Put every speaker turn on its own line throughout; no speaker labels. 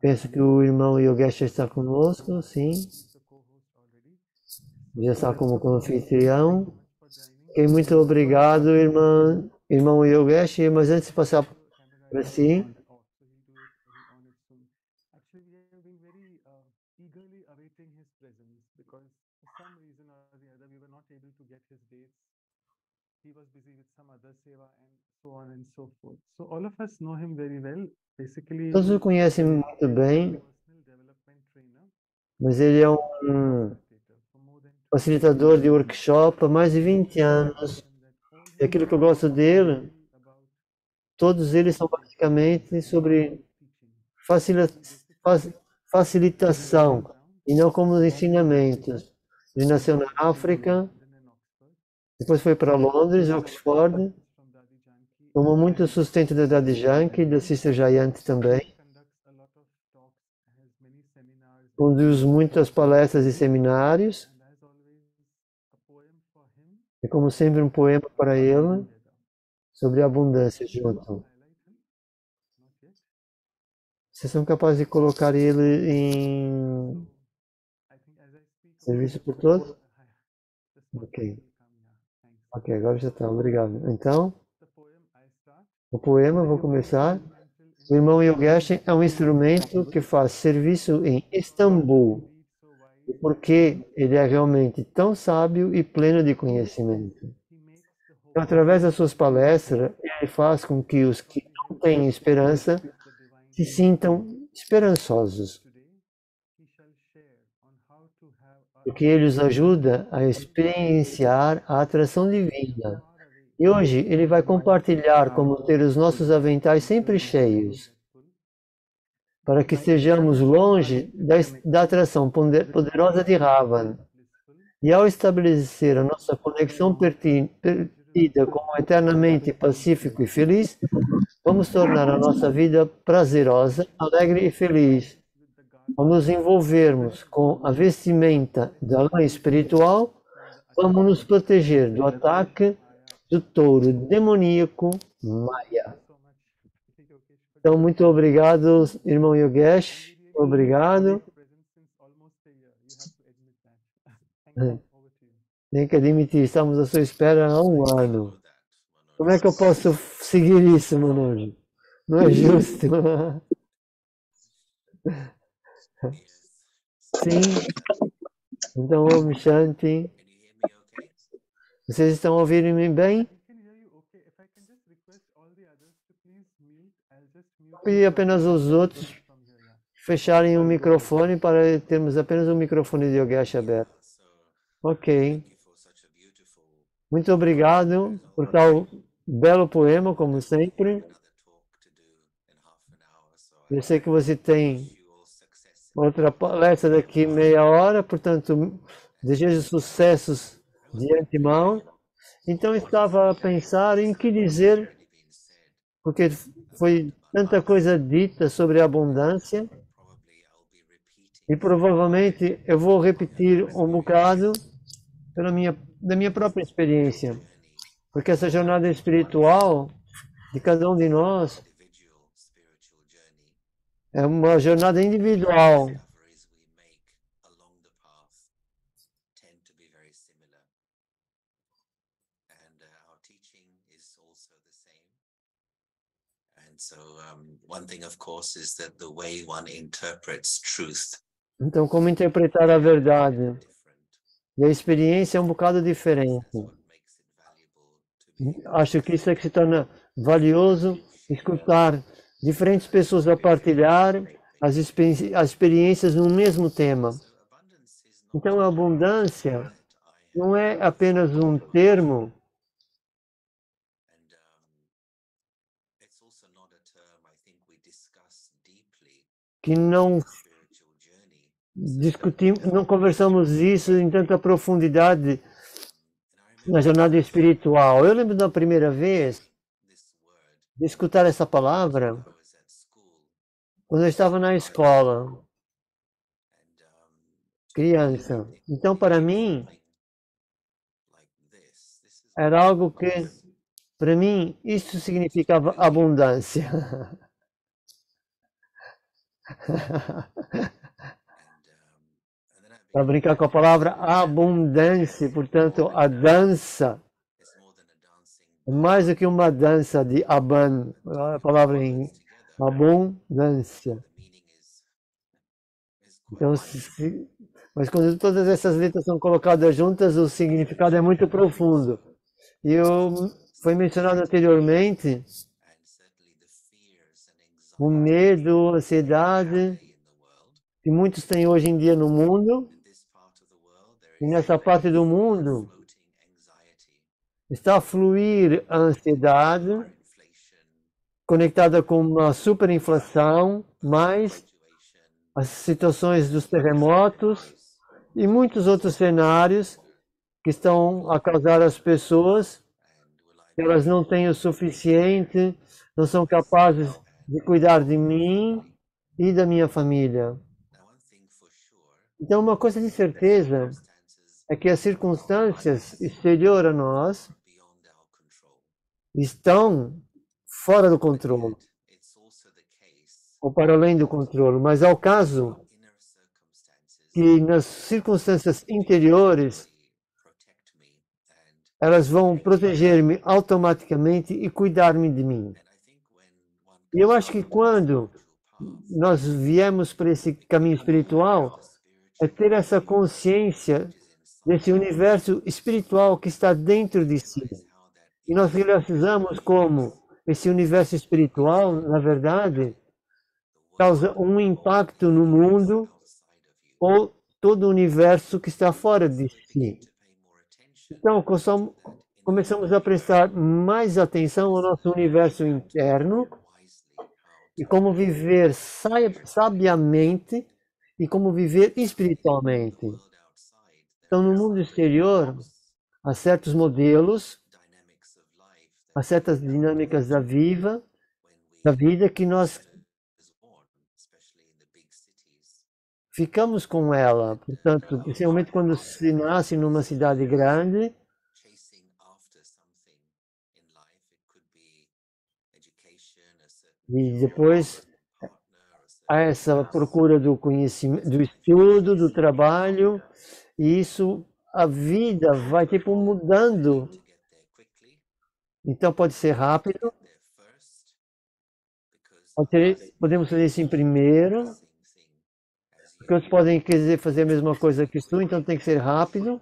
Penso que o irmão Yogesh está conosco, sim. Já está como anfitrião. Ok, muito obrigado, irmão Yogesh. Mas antes de passar para si, todos o conhecem muito bem, mas ele é um facilitador de workshop há mais de 20 anos. E aquilo que eu gosto dele, todos eles são basicamente sobre facilitação e não como ensinamentos. Ele nasceu na África, depois foi para Londres, Oxford, tomou muito sustento da Dadi Janki, da Sister Jayanti também, conduz muitas palestras e seminários, e como sempre um poema para ele sobre a abundância junto. Vocês são capazes de colocar ele em serviço por todos? Ok. Ok, agora já está, obrigado. Então, o poema, vou começar. O irmão Yogesh é um instrumento que faz serviço em Istambul, porque ele é realmente tão sábio e pleno de conhecimento. Então, através das suas palestras, ele faz com que os que não têm esperança se sintam esperançosos, porque ele os ajuda a experienciar a atração divina. E hoje ele vai compartilhar como ter os nossos aventais sempre cheios, para que estejamos longe da atração poderosa de Ravan. E ao estabelecer a nossa conexão perdida como eternamente pacífico e feliz, vamos tornar a nossa vida prazerosa, alegre e feliz. Ao nos envolvermos com a vestimenta da lã espiritual, vamos nos proteger do ataque do touro demoníaco Maya. Então, muito obrigado, irmão Yogesh. Obrigado. Tem que admitir, estamos à sua espera há um ano. Como é que eu posso seguir isso, Manoj? Não é justo. Sim. Então, Om Shanti. Vocês estão ouvindo-me bem? E apenas os outros fecharem o microfone para termos apenas o microfone de Yogesh aberto. Ok. Muito obrigado por tal belo poema, como sempre. Eu sei que você tem outra palestra daqui meia hora, portanto, desejo sucessos de antemão. Então, estava a pensar em que dizer, porque foi tanta coisa dita sobre a abundância, e provavelmente eu vou repetir um bocado da minha própria experiência, porque essa jornada espiritual de cada um de nós é uma jornada individual. Então, como interpretar a verdade? E a experiência é um bocado diferente. Acho que isso é que se torna valioso, escutar diferentes pessoas a partilhar as experiências no mesmo tema. Então, a abundância não é apenas um termo que não discutimos, não conversamos isso em tanta profundidade na jornada espiritual. Eu lembro da primeira vez de escutar essa palavra quando eu estava na escola, criança. Então, para mim, era algo que, para mim, isso significava abundância. Para brincar com a palavra abundância, portanto, a dança é mais do que uma dança de aban, a palavra em abundância. Então, mas quando todas essas letras são colocadas juntas, o significado é muito profundo. E foi mencionado anteriormente o medo, a ansiedade que muitos têm hoje em dia no mundo. E nessa parte do mundo está a fluir a ansiedade conectada com uma superinflação, mais as situações dos terremotos e muitos outros cenários que estão a causar às pessoas que elas não têm o suficiente, não são capazes de cuidar de mim e da minha família. Então, uma coisa de certeza é que as circunstâncias exteriores a nós estão fora do controle, ou para além do controle, mas é o caso que nas circunstâncias interiores elas vão proteger-me automaticamente e cuidar-me de mim. E eu acho que quando nós viemos para esse caminho espiritual, é ter essa consciência desse universo espiritual que está dentro de si. E nós relacionamos como esse universo espiritual, na verdade, causa um impacto no mundo ou todo o universo que está fora de si. Então, começamos a prestar mais atenção ao nosso universo interno e como viver sabiamente e como viver espiritualmente. Então, no mundo exterior, há certos modelos, há certas dinâmicas da vida que nós ficamos com ela. Portanto, principalmente quando se nasce numa cidade grande, e depois há essa procura do conhecimento, do estudo, do trabalho, e isso, a vida vai tipo mudando. Então pode ser rápido, podemos fazer isso em primeiro, porque outros podem querer fazer a mesma coisa que tu, então tem que ser rápido.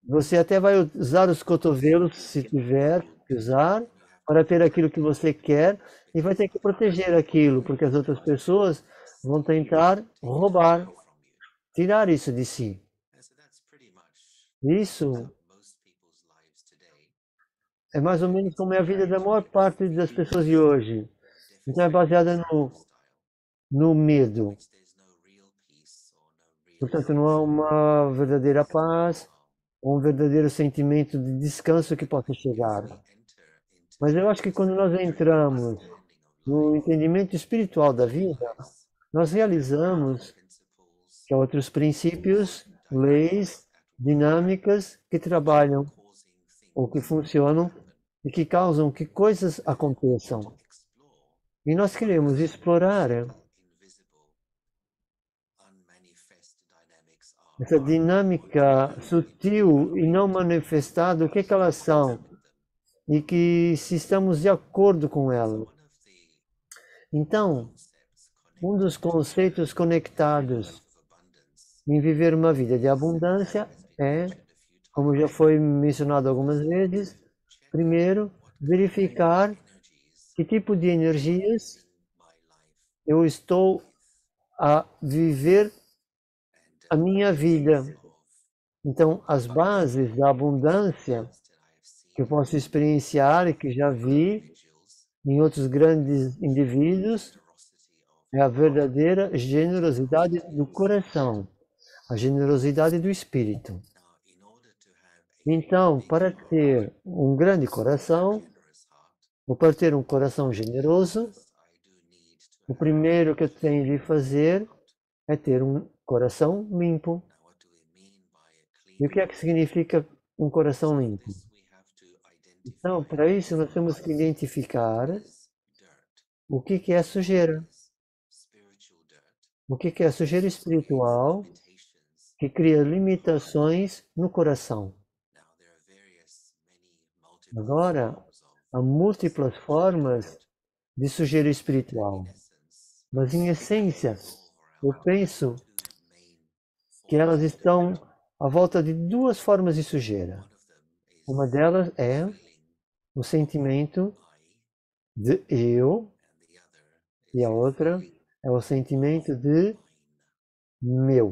Você até vai usar os cotovelos, se tiver que usar, para ter aquilo que você quer, e vai ter que proteger aquilo, porque as outras pessoas vão tentar roubar, tirar isso de si. Isso é mais ou menos como é a vida da maior parte das pessoas de hoje. Então é baseada no medo. Portanto, não há uma verdadeira paz, ou um verdadeiro sentimento de descanso que possa chegar. Mas eu acho que quando nós entramos no entendimento espiritual da vida, nós realizamos que há outros princípios, leis, dinâmicas que trabalham ou que funcionam e que causam que coisas aconteçam. E nós queremos explorar essa dinâmica sutil e não manifestada, o que elas são, e que se estamos de acordo com elas. Então, um dos conceitos conectados em viver uma vida de abundância é, como já foi mencionado algumas vezes, primeiro, verificar que tipo de energias eu estou a viver a minha vida. Então, as bases da abundância que eu posso experienciar e que já vi em outros grandes indivíduos é a verdadeira generosidade do coração, a generosidade do espírito. Então, para ter um grande coração, ou para ter um coração generoso, o primeiro que eu tenho de fazer é ter um coração limpo. E o que é que significa um coração limpo? Então, para isso, nós temos que identificar o que é sujeira. O que é sujeira espiritual que cria limitações no coração. Agora, há múltiplas formas de sujeira espiritual, mas em essência, eu penso que elas estão à volta de duas formas de sujeira. Uma delas é o sentimento de eu e a outra é o sentimento de meu.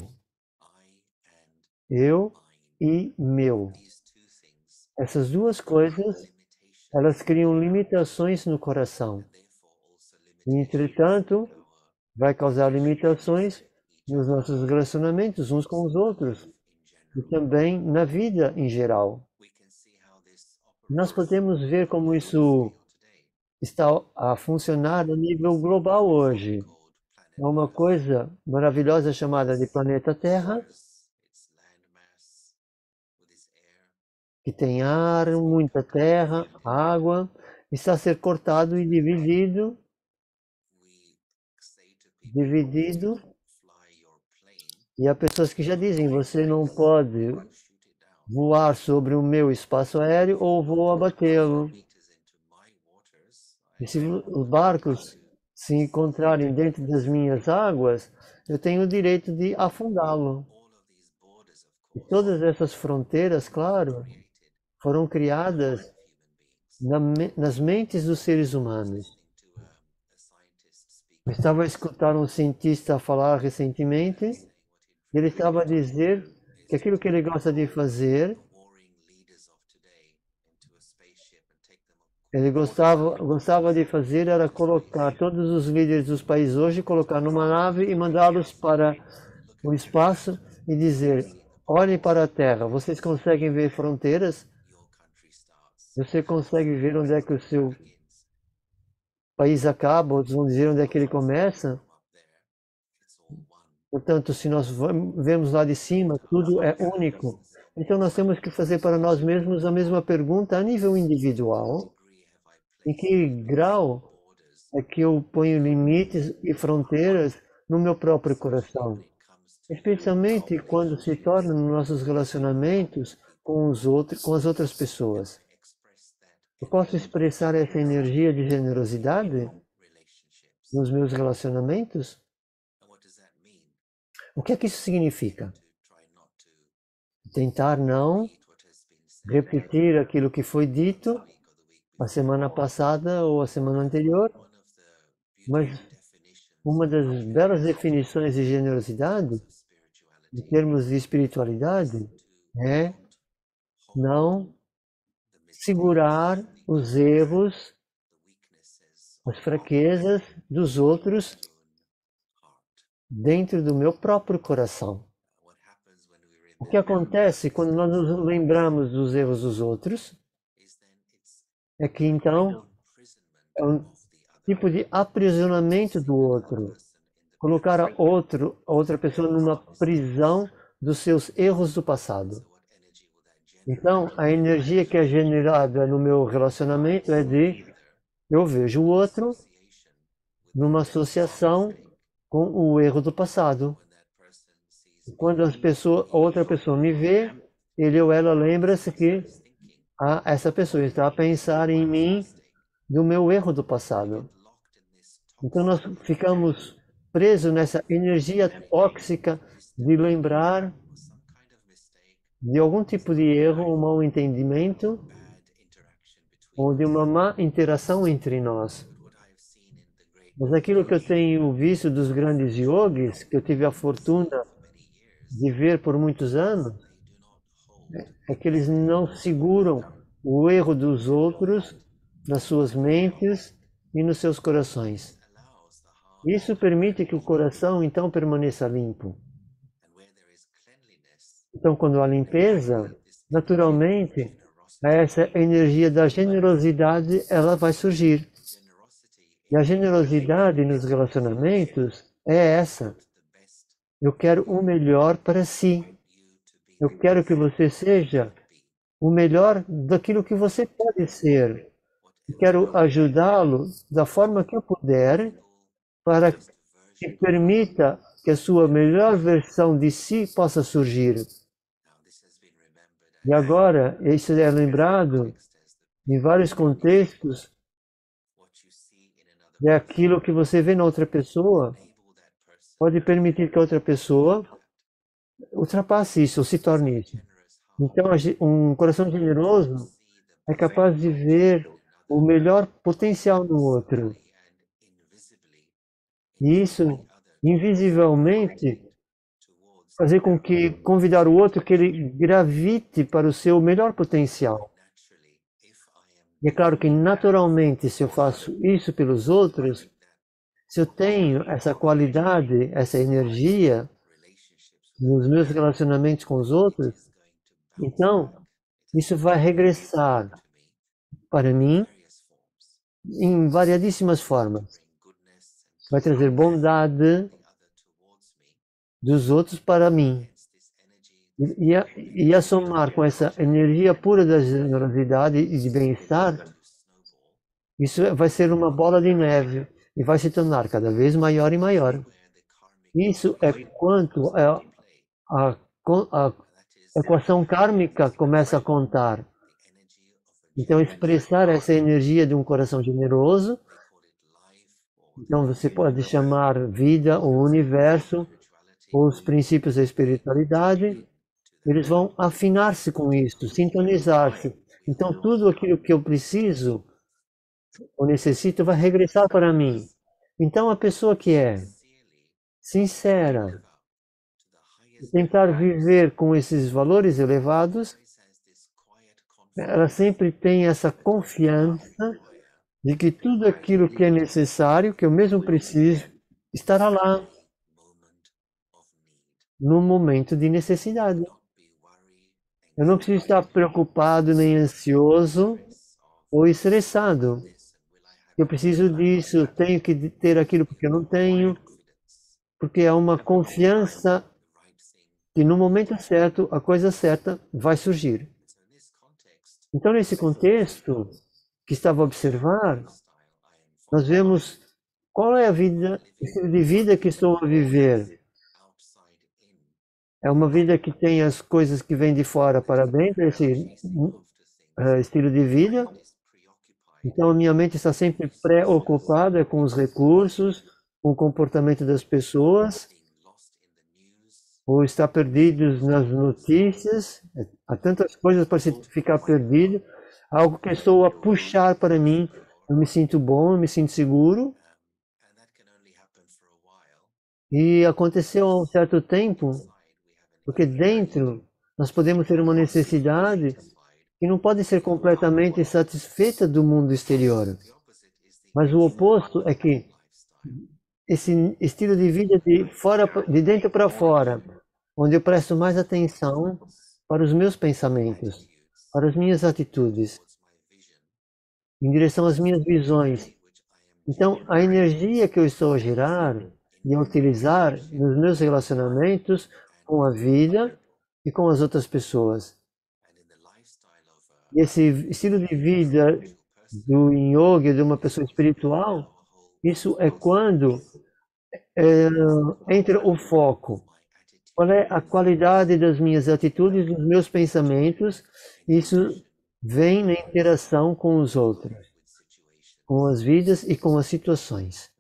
Eu e meu. Essas duas coisas, elas criam limitações no coração. E, entretanto, vai causar limitações nos nossos relacionamentos uns com os outros e também na vida em geral. Nós podemos ver como isso está a funcionar a nível global hoje. É uma coisa maravilhosa chamada de planeta Terra, que tem ar, muita terra, água, está a ser cortado e dividido, e há pessoas que já dizem, você não pode voar sobre o meu espaço aéreo ou vou abatê-lo. E se os barcos se encontrarem dentro das minhas águas, eu tenho o direito de afundá-lo. E todas essas fronteiras, claro, foram criadas nas mentes dos seres humanos. Eu estava a escutar um cientista falar recentemente, e ele estava a dizer que aquilo que ele gosta de fazer, ele gostava de fazer era colocar todos os líderes dos países hoje, colocar numa nave e mandá-los para o espaço e dizer, olhem para a Terra, vocês conseguem ver fronteiras? Você consegue ver onde é que o seu país acaba, outros vão dizer onde é que ele começa? Portanto, se nós vemos lá de cima, tudo é único. Então nós temos que fazer para nós mesmos a mesma pergunta a nível individual. Em que grau é que eu ponho limites e fronteiras no meu próprio coração? Especialmente quando se torna nos nossos relacionamentos com os outros, com as outras pessoas. Eu posso expressar essa energia de generosidade nos meus relacionamentos? O que é que isso significa? Tentar não repetir aquilo que foi dito a semana passada ou a semana anterior, mas uma das belas definições de generosidade, em termos de espiritualidade, é não segurar os erros, as fraquezas dos outros dentro do meu próprio coração. O que acontece quando nós nos lembramos dos erros dos outros é que então é um tipo de aprisionamento do outro, colocar a outra pessoa numa prisão dos seus erros do passado. Então, a energia que é generada no meu relacionamento é de eu vejo o outro numa associação com o erro do passado. Quando a outra pessoa me vê, ele ou ela lembra-se que essa pessoa está a pensar em mim do meu erro do passado. Então nós ficamos presos nessa energia tóxica de lembrar de algum tipo de erro, um mau entendimento ou de uma má interação entre nós. Mas aquilo que eu tenho visto dos grandes yogis, que eu tive a fortuna de ver por muitos anos, é que eles não seguram o erro dos outros nas suas mentes e nos seus corações. Isso permite que o coração então permaneça limpo. Então, quando há limpeza, naturalmente, essa energia da generosidade ela vai surgir. E a generosidade nos relacionamentos é essa. Eu quero o melhor para si. Eu quero que você seja o melhor daquilo que você pode ser. Quero ajudá-lo da forma que eu puder para que permita que a sua melhor versão de si possa surgir. E agora, isso é lembrado em vários contextos, é aquilo que você vê na outra pessoa, pode permitir que a outra pessoa ultrapasse isso, ou se torne isso. Então, um coração generoso é capaz de ver o melhor potencial no outro. E isso, invisivelmente, fazer com que convidar o outro que ele gravite para o seu melhor potencial. E é claro que naturalmente, se eu faço isso pelos outros, se eu tenho essa qualidade, essa energia nos meus relacionamentos com os outros, então isso vai regressar para mim em variadíssimas formas. Vai trazer bondade dos outros para mim. E a somar com essa energia pura da generosidade e de bem-estar, isso vai ser uma bola de neve e vai se tornar cada vez maior e maior. Isso é quanto a equação kármica começa a contar. Então, expressar essa energia de um coração generoso, então você pode chamar vida, o universo, ou os princípios da espiritualidade, eles vão afinar-se com isso, sintonizar-se. Então, tudo aquilo que eu preciso ou necessito vai regressar para mim. Então, a pessoa que é sincera, tentar viver com esses valores elevados, ela sempre tem essa confiança de que tudo aquilo que é necessário, que eu mesmo preciso, estará lá no momento de necessidade. Eu não preciso estar preocupado nem ansioso ou estressado. Eu preciso disso, eu tenho que ter aquilo porque eu não tenho, porque é uma confiança que no momento certo, a coisa certa vai surgir. Então, nesse contexto que estava a observar, nós vemos qual é a vida, o estilo de vida que estou a viver. É uma vida que tem as coisas que vêm de fora para dentro, esse estilo de vida. Então, a minha mente está sempre preocupada com os recursos, com o comportamento das pessoas, ou está perdido nas notícias. Há tantas coisas para se ficar perdido. Algo que estou a puxar para mim. Eu me sinto bom, eu me sinto seguro. E aconteceu há um certo tempo, porque dentro nós podemos ter uma necessidade que não pode ser completamente satisfeita do mundo exterior. Mas o oposto é que esse estilo de vida de dentro para fora, onde eu presto mais atenção para os meus pensamentos, para as minhas atitudes, em direção às minhas visões. Então, a energia que eu estou a gerar e a utilizar nos meus relacionamentos com a vida e com as outras pessoas. E esse estilo de vida do yoga, de uma pessoa espiritual, isso é quando entra o foco. Qual é a qualidade das minhas atitudes, dos meus pensamentos? Isso vem na interação com os outros, com as vidas e com as situações.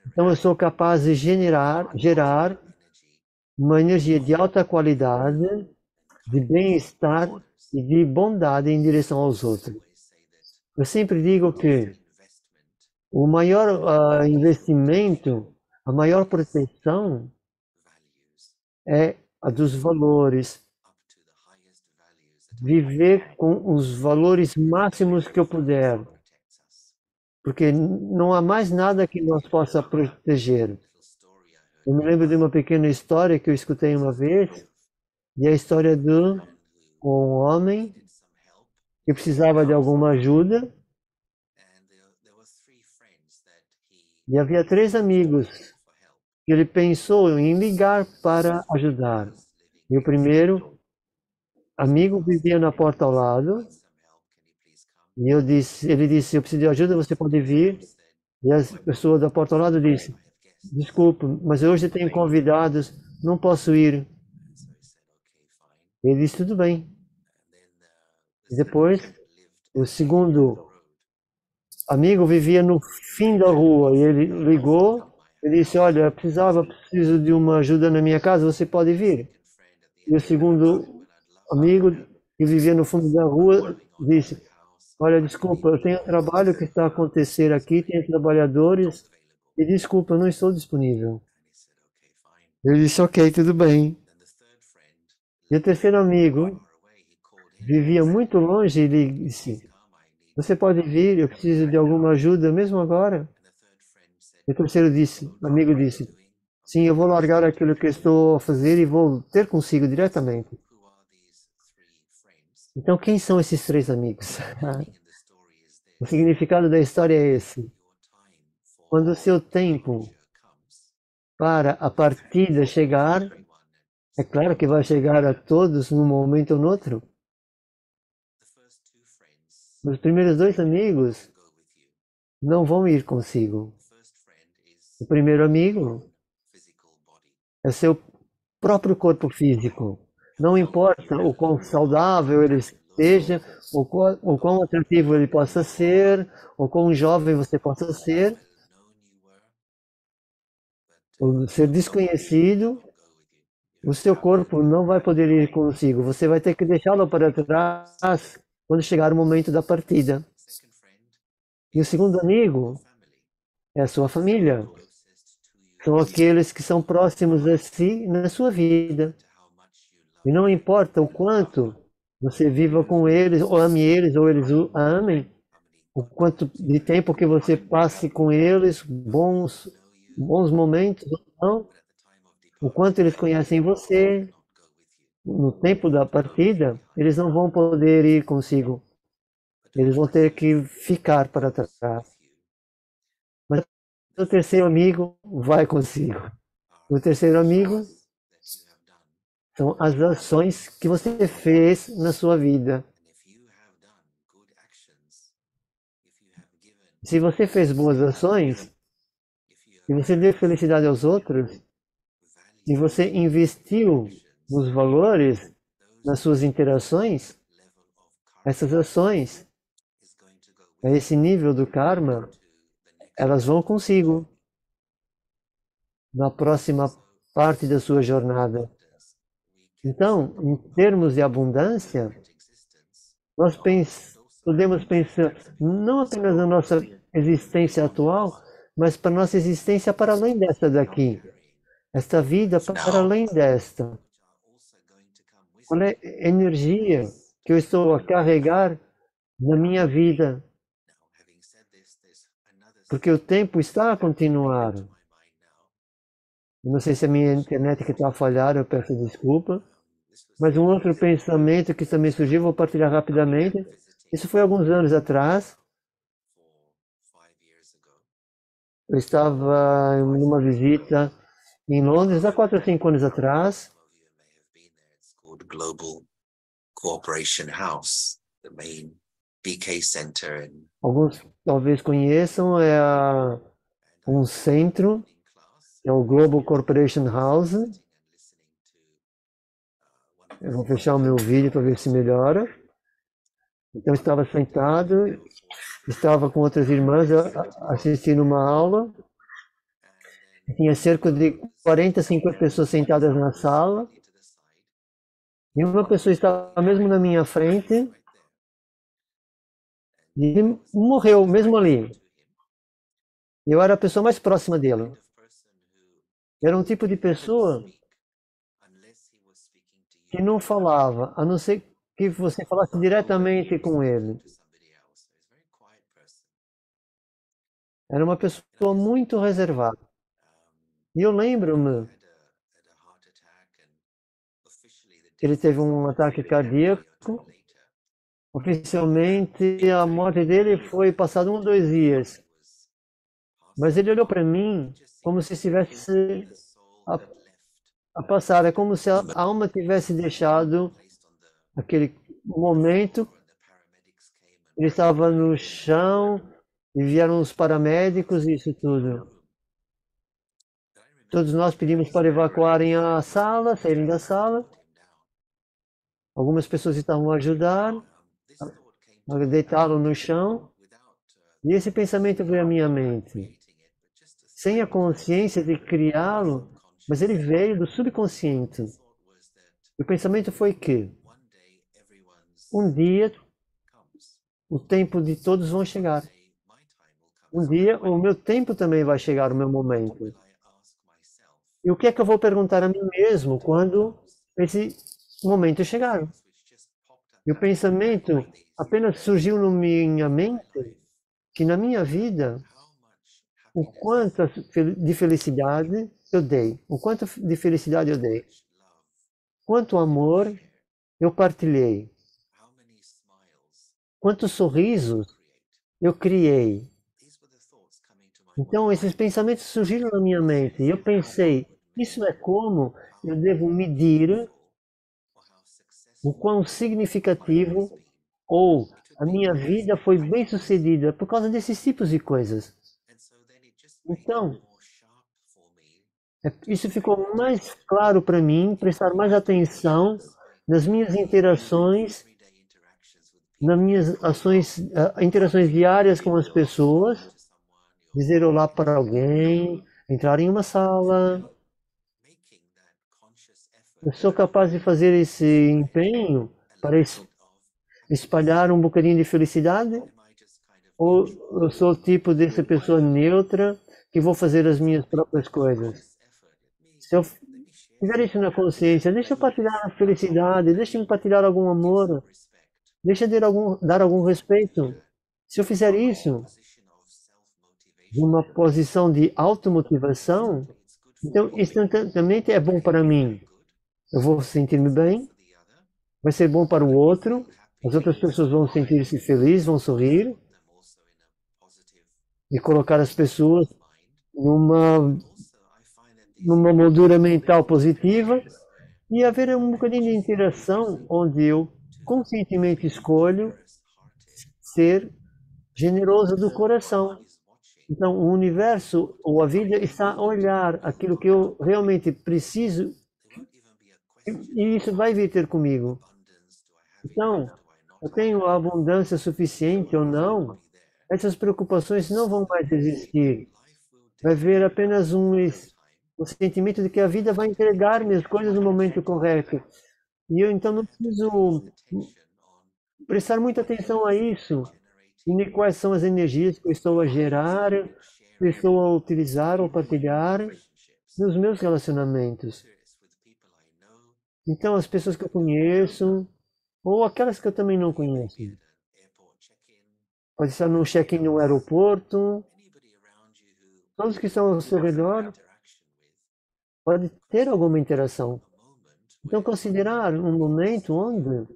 Então eu sou capaz de gerar uma energia de alta qualidade, de bem-estar e de bondade em direção aos outros. Eu sempre digo que o maior investimento, a maior proteção é a dos valores. Viver com os valores máximos que eu puder. Porque não há mais nada que nós possa proteger. Eu me lembro de uma pequena história que eu escutei uma vez, e é a história de um homem que precisava de alguma ajuda, e havia 3 amigos que ele pensou em ligar para ajudar. E o primeiro amigo vivia na porta ao lado, E ele disse, eu preciso de ajuda, você pode vir? E a pessoa da porta ao lado disse, desculpe, mas hoje tenho convidados, não posso ir. Ele disse, tudo bem. E depois, o segundo amigo vivia no fim da rua e ele ligou, ele disse, olha, preciso de uma ajuda na minha casa, você pode vir? E o segundo amigo que vivia no fundo da rua disse, olha, desculpa, eu tenho um trabalho que está a acontecer aqui, tenho trabalhadores, e desculpa, eu não estou disponível. Ele disse, ok, tudo bem. E o terceiro amigo vivia muito longe e ele disse, você pode vir, eu preciso de alguma ajuda mesmo agora? E o terceiro amigo disse, sim, eu vou largar aquilo que eu estou a fazer e vou ter consigo diretamente. Então, quem são esses três amigos? O significado da história é esse. Quando o seu tempo para a partida chegar, é claro que vai chegar a todos num momento ou no outro. Os primeiros dois amigos não vão ir consigo. O primeiro amigo é seu próprio corpo físico. Não importa o quão saudável ele esteja, o quão atrativo ele possa ser, ou quão jovem você possa ser, ou ser desconhecido, o seu corpo não vai poder ir consigo. Você vai ter que deixá-lo para trás quando chegar o momento da partida. E o segundo amigo é a sua família. São aqueles que são próximos a si na sua vida. E não importa o quanto você viva com eles, ou eles o amem, o quanto de tempo que você passe com eles, bons momentos ou não, o quanto eles conhecem você, no tempo da partida, eles não vão poder ir consigo. Eles vão ter que ficar para trás. Mas o terceiro amigo vai consigo. O terceiro amigo são as ações que você fez na sua vida. Se você fez boas ações, se você deu felicidade aos outros, se você investiu nos valores, nas suas interações, essas ações, a esse nível do karma, elas vão consigo na próxima parte da sua jornada. Então, em termos de abundância, nós podemos pensar não apenas na nossa existência atual, mas para a nossa existência para além desta daqui. Esta vida para além desta. Qual é a energia que eu estou a carregar na minha vida? Porque o tempo está a continuar. Eu não sei se é a minha internet que está a falhar, eu peço desculpa. Mas um outro pensamento que também surgiu, vou partilhar rapidamente. Isso foi alguns anos atrás. Eu estava em uma visita em Londres há 4 ou 5 anos atrás.
Global Cooperation House, the main BK Center.
Alguns talvez conheçam, um centro, é o Global Corporation House. Eu vou fechar o meu vídeo para ver se melhora. Então, eu estava sentado, estava com outras irmãs assistindo uma aula. Tinha cerca de 40, 50 pessoas sentadas na sala. E uma pessoa estava mesmo na minha frente e ele morreu mesmo ali. Eu era a pessoa mais próxima dele. Era um tipo de pessoa que não falava, a não ser que você falasse diretamente com ele. Era uma pessoa muito reservada. E eu lembro-me que ele teve um ataque cardíaco. Oficialmente, a morte dele foi passado 1 ou 2 dias. Mas ele olhou para mim como se estivesse a passar. É como se a alma tivesse deixado aquele momento. Ele estava no chão e vieram os paramédicos e isso tudo. Todos nós pedimos para evacuarem a sala, saírem da sala. Algumas pessoas estavam a ajudar, deitaram no chão. E esse pensamento veio à minha mente, sem a consciência de criá-lo, mas ele veio do subconsciente. E o pensamento foi que um dia o tempo de todos vão chegar. Um dia o meu tempo também vai chegar, o meu momento. E o que é que eu vou perguntar a mim mesmo quando esse momento chegar? E o pensamento apenas surgiu na minha mente que na minha vida o quanto de felicidade eu dei, o quanto de felicidade eu dei, quanto amor eu partilhei, quantos sorrisos eu criei. Então esses pensamentos surgiram na minha mente e eu pensei, isso é como eu devo medir o quão significativo ou a minha vida foi bem sucedida por causa desses tipos de coisas. Então, isso ficou mais claro para mim, prestar mais atenção nas minhas interações, nas minhas interações diárias com as pessoas, dizer olá para alguém, entrar em uma sala. Eu sou capaz de fazer esse empenho para espalhar um bocadinho de felicidade? Ou eu sou o tipo dessa pessoa neutra que vou fazer as minhas próprias coisas? Se eu tiver isso na consciência, deixa eu partilhar a felicidade, deixa eu partilhar algum amor, deixa eu dar algum respeito. Se eu fizer isso numa posição de automotivação, então instantaneamente é bom para mim. Eu vou sentir-me bem, vai ser bom para o outro, as outras pessoas vão sentir-se felizes, vão sorrir, e colocar as pessoas numa moldura mental positiva e haver um bocadinho de interação onde eu conscientemente escolho ser generoso do coração. Então, o universo ou a vida está a olhar aquilo que eu realmente preciso e isso vai vir ter comigo. Então, eu tenho a abundância suficiente ou não, essas preocupações não vão mais existir. Vai haver apenas um sentimento de que a vida vai entregar-me as coisas no momento correto. E eu então não preciso prestar muita atenção a isso. E quais são as energias que eu estou a gerar, que eu estou a utilizar ou partilhar nos meus relacionamentos. Então, as pessoas que eu conheço, ou aquelas que eu também não conheço. Pode estar no check-in no aeroporto, todos que estão ao seu redor, pode ter alguma interação. Então, considerar um momento onde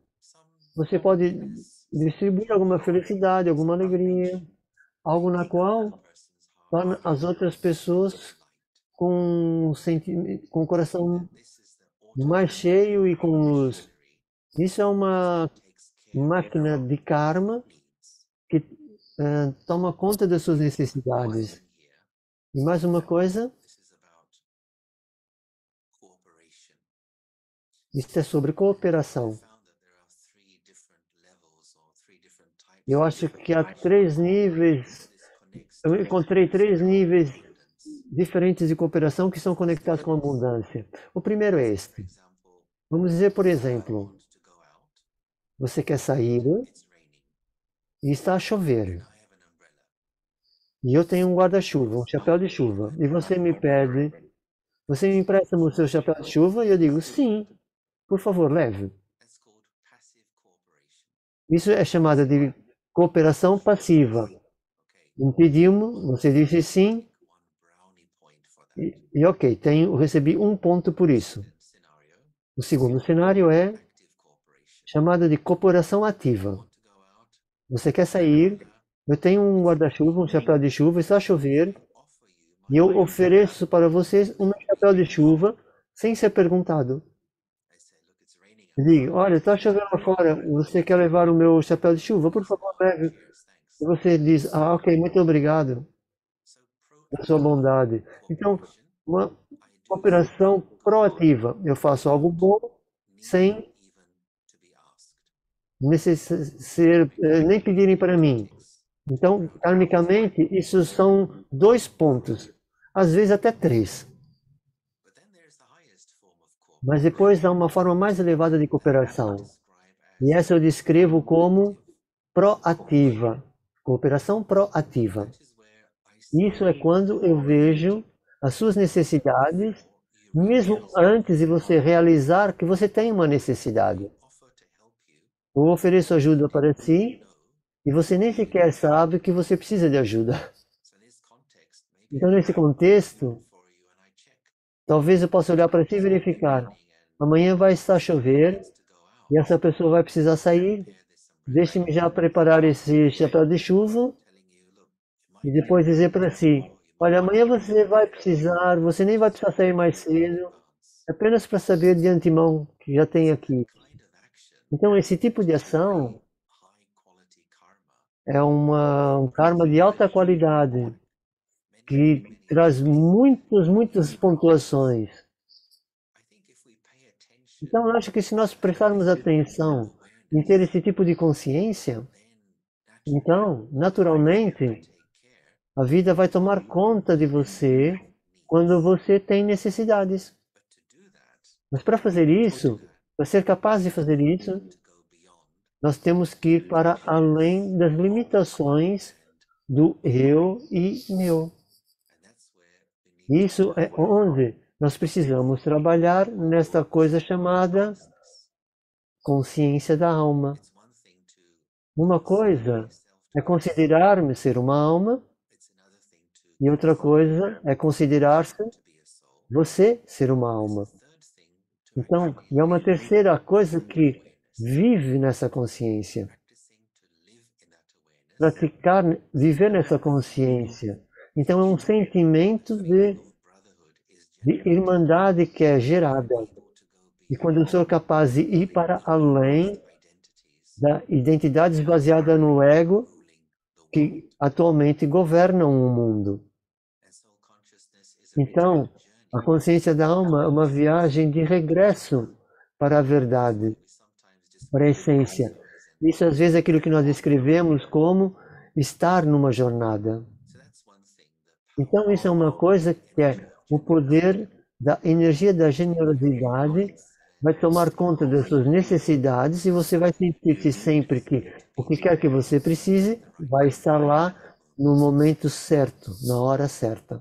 você pode distribuir alguma felicidade, alguma alegria, algo na qual torna as outras pessoas com o coração mais cheio e com luz. Isso é uma máquina de karma que toma conta das suas necessidades. E mais uma coisa, isso é sobre cooperação. Eu acho que há 3 níveis, eu encontrei 3 níveis diferentes de cooperação que são conectados com a abundância. O primeiro é este. Vamos dizer, por exemplo, você quer sair e está a chover. E eu tenho um guarda-chuva, um chapéu de chuva. E você me pede, você me empresta o seu chapéu de chuva? E eu digo, sim, por favor, leve. Isso é chamada de cooperação passiva. Impedimos, você disse sim, e ok, recebi 1 ponto por isso. O segundo cenário é chamada de cooperação ativa. Você quer sair, eu tenho um guarda-chuva, um chapéu de chuva, está a chover, e eu ofereço para vocês um chapéu de chuva sem ser perguntado. Diga, olha, está chovendo lá fora, você quer levar o meu chapéu de chuva? Por favor, leve. E você diz, ah, ok, muito obrigado pela sua bondade. Então, uma cooperação proativa. Eu faço algo bom sem nem pedirem para mim. Então, karmicamente, isso são dois pontos, às vezes até três. Mas depois há uma forma mais elevada de cooperação. E essa eu descrevo como proativa. Cooperação proativa. Isso é quando eu vejo as suas necessidades, mesmo antes de você realizar que você tem uma necessidade. Eu ofereço ajuda para si e você nem sequer sabe que você precisa de ajuda. Então, nesse contexto, talvez eu possa olhar para si e verificar. Amanhã vai estar a chover e essa pessoa vai precisar sair. Deixe-me já preparar esse chapéu de chuva e depois dizer para si: olha, amanhã você vai precisar, você nem vai precisar sair mais cedo, apenas para saber de antemão que já tem aqui. Então, esse tipo de ação é um karma de alta qualidade que traz muitas pontuações. Então, eu acho que se nós prestarmos atenção em ter esse tipo de consciência, então, naturalmente, a vida vai tomar conta de você quando você tem necessidades. Mas para fazer isso, para ser capaz de fazer isso, nós temos que ir para além das limitações do eu e meu. Isso é onde nós precisamos trabalhar nesta coisa chamada consciência da alma. Uma coisa é considerar-me ser uma alma e outra coisa é considerar-se você ser uma alma. Então, e é uma terceira coisa que vive nessa consciência. Praticar, viver nessa consciência. Então, é um sentimento de irmandade que é gerada. E quando eu sou capaz de ir para além da identidade baseada no ego que atualmente governam o mundo. Então, a consciência da alma é uma viagem de regresso para a verdade, para a essência. Isso às vezes é aquilo que nós descrevemos como estar numa jornada. Então isso é uma coisa que é o poder da energia da generosidade vai tomar conta das suas necessidades e você vai sentir-se sempre que o que quer que você precise vai estar lá no momento certo, na hora certa.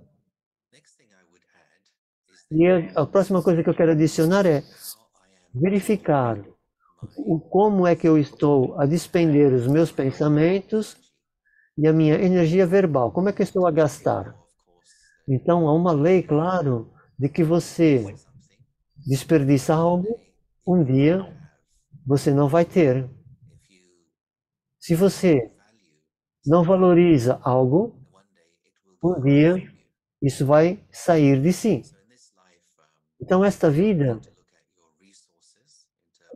E a próxima coisa que eu quero adicionar é verificar como é que eu estou a despender os meus pensamentos e a minha energia verbal. Como é que eu estou a gastar? Então, há uma lei, claro, de que você desperdiça algo, um dia você não vai ter. Se você não valoriza algo, um dia isso vai sair de si. Então, esta vida,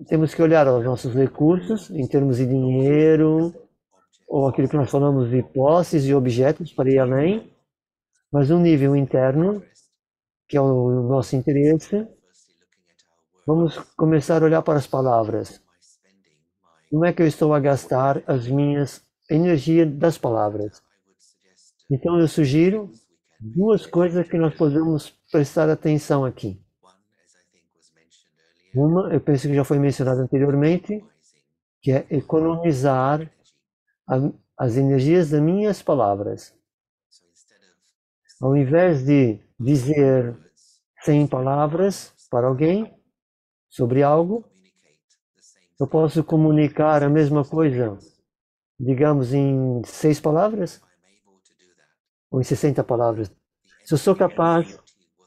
temos que olhar aos nossos recursos em termos de dinheiro, ou aquilo que nós falamos de posses e objetos para ir além, mas um nível interno, que é o nosso interesse, vamos começar a olhar para as palavras. Como é que eu estou a gastar as minhas energias das palavras? Então eu sugiro duas coisas que nós podemos prestar atenção aqui. Uma, eu penso que já foi mencionada anteriormente, que é economizar as energias das minhas palavras. Ao invés de dizer 100 palavras para alguém sobre algo, eu posso comunicar a mesma coisa, digamos, em 6 palavras ou em 60 palavras. Se eu sou capaz,